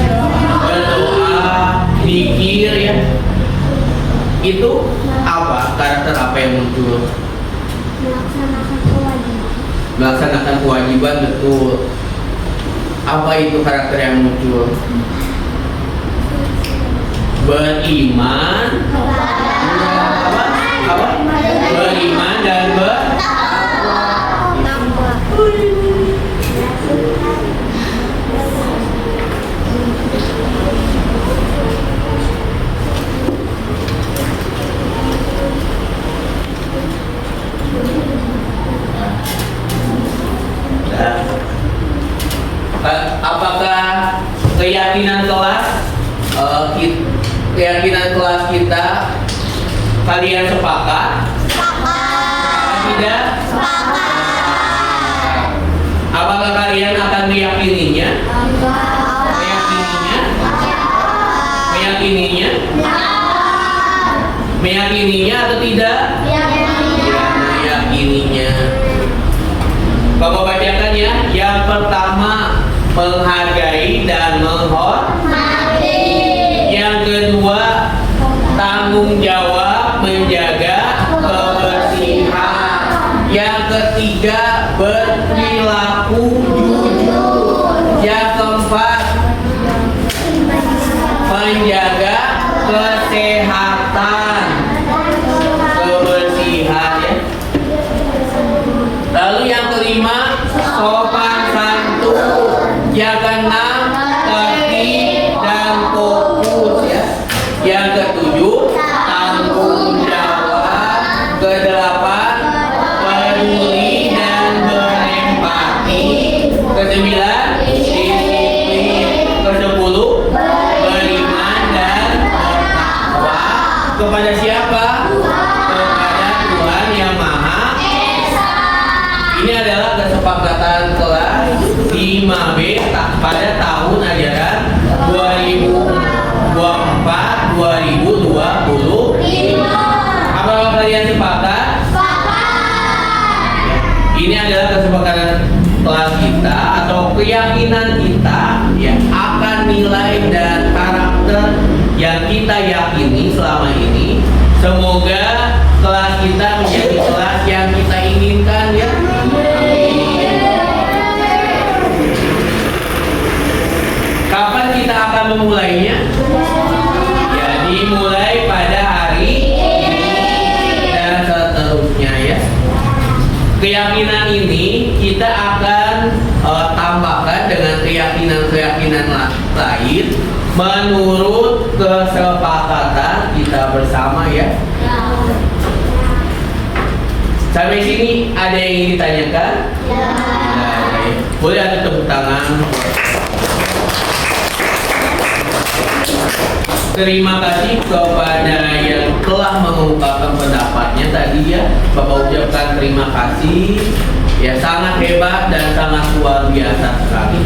berdoa, zikir ya. Itu apa? Karakter apa yang muncul? Melaksanakan kewajiban, betul. Apa itu karakter yang muncul? Beriman. Apa? Beriman dan apakah keyakinan kelas kita kalian sepakat? Tidak? Apakah kalian akan meyakininya? Meyakininya atau tidak? Meyakininya. Bapak bacakan ya. Yang pertama, menghargai dan menghormati. Yang kedua, tanggung jawab menjaga kebersihan. Yang ketiga, berperilaku jujur. Yang keempat, menjaga kesehatan, kebersihan ya. Lalu yang kelima, sopan santun. Yang keenam, tertib dan fokus ya. Yang ketujuh, tanggung jawab. Kedelapan, peduli dan berempati. Kesembilan, disiplin. Kesepuluh, beriman dan bertakwa. Kepada siapa? Kepada Tuhan Yang Maha Esa. Ini adalah kesepakatan kelas 5B pada tahun ajaran 2024-2025. Apakah kalian sepakat? Ini adalah kesepakatan kelas kita atau keyakinan kita ya akan nilai dan karakter yang kita yakini selama ini. Semoga kelas kita menjadi kelas yang kita inginkan ya. Kapan kita akan memulainya? Jadi mulai pada hari ini dan seterusnya ya. Keyakinan ini kita akan tambahkan dengan keyakinan-keyakinan lain menurut kesepakatan kita bersama ya. Sampai sini ada yang ingin ditanyakan? Nah, boleh ada tepuk tangan. Terima kasih kepada yang telah mengungkapkan pendapatnya tadi ya. Bapak ucapkan terima kasih. Ya sangat hebat dan sangat luar biasa sekali.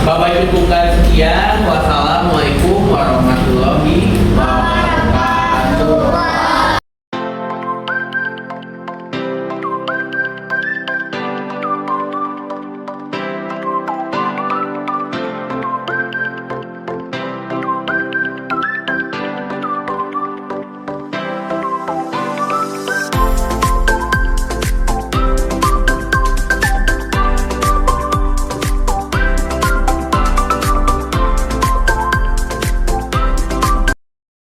Bapak cukupkan sekian. Wassalamualaikum warahmatullahi wabarakatuh.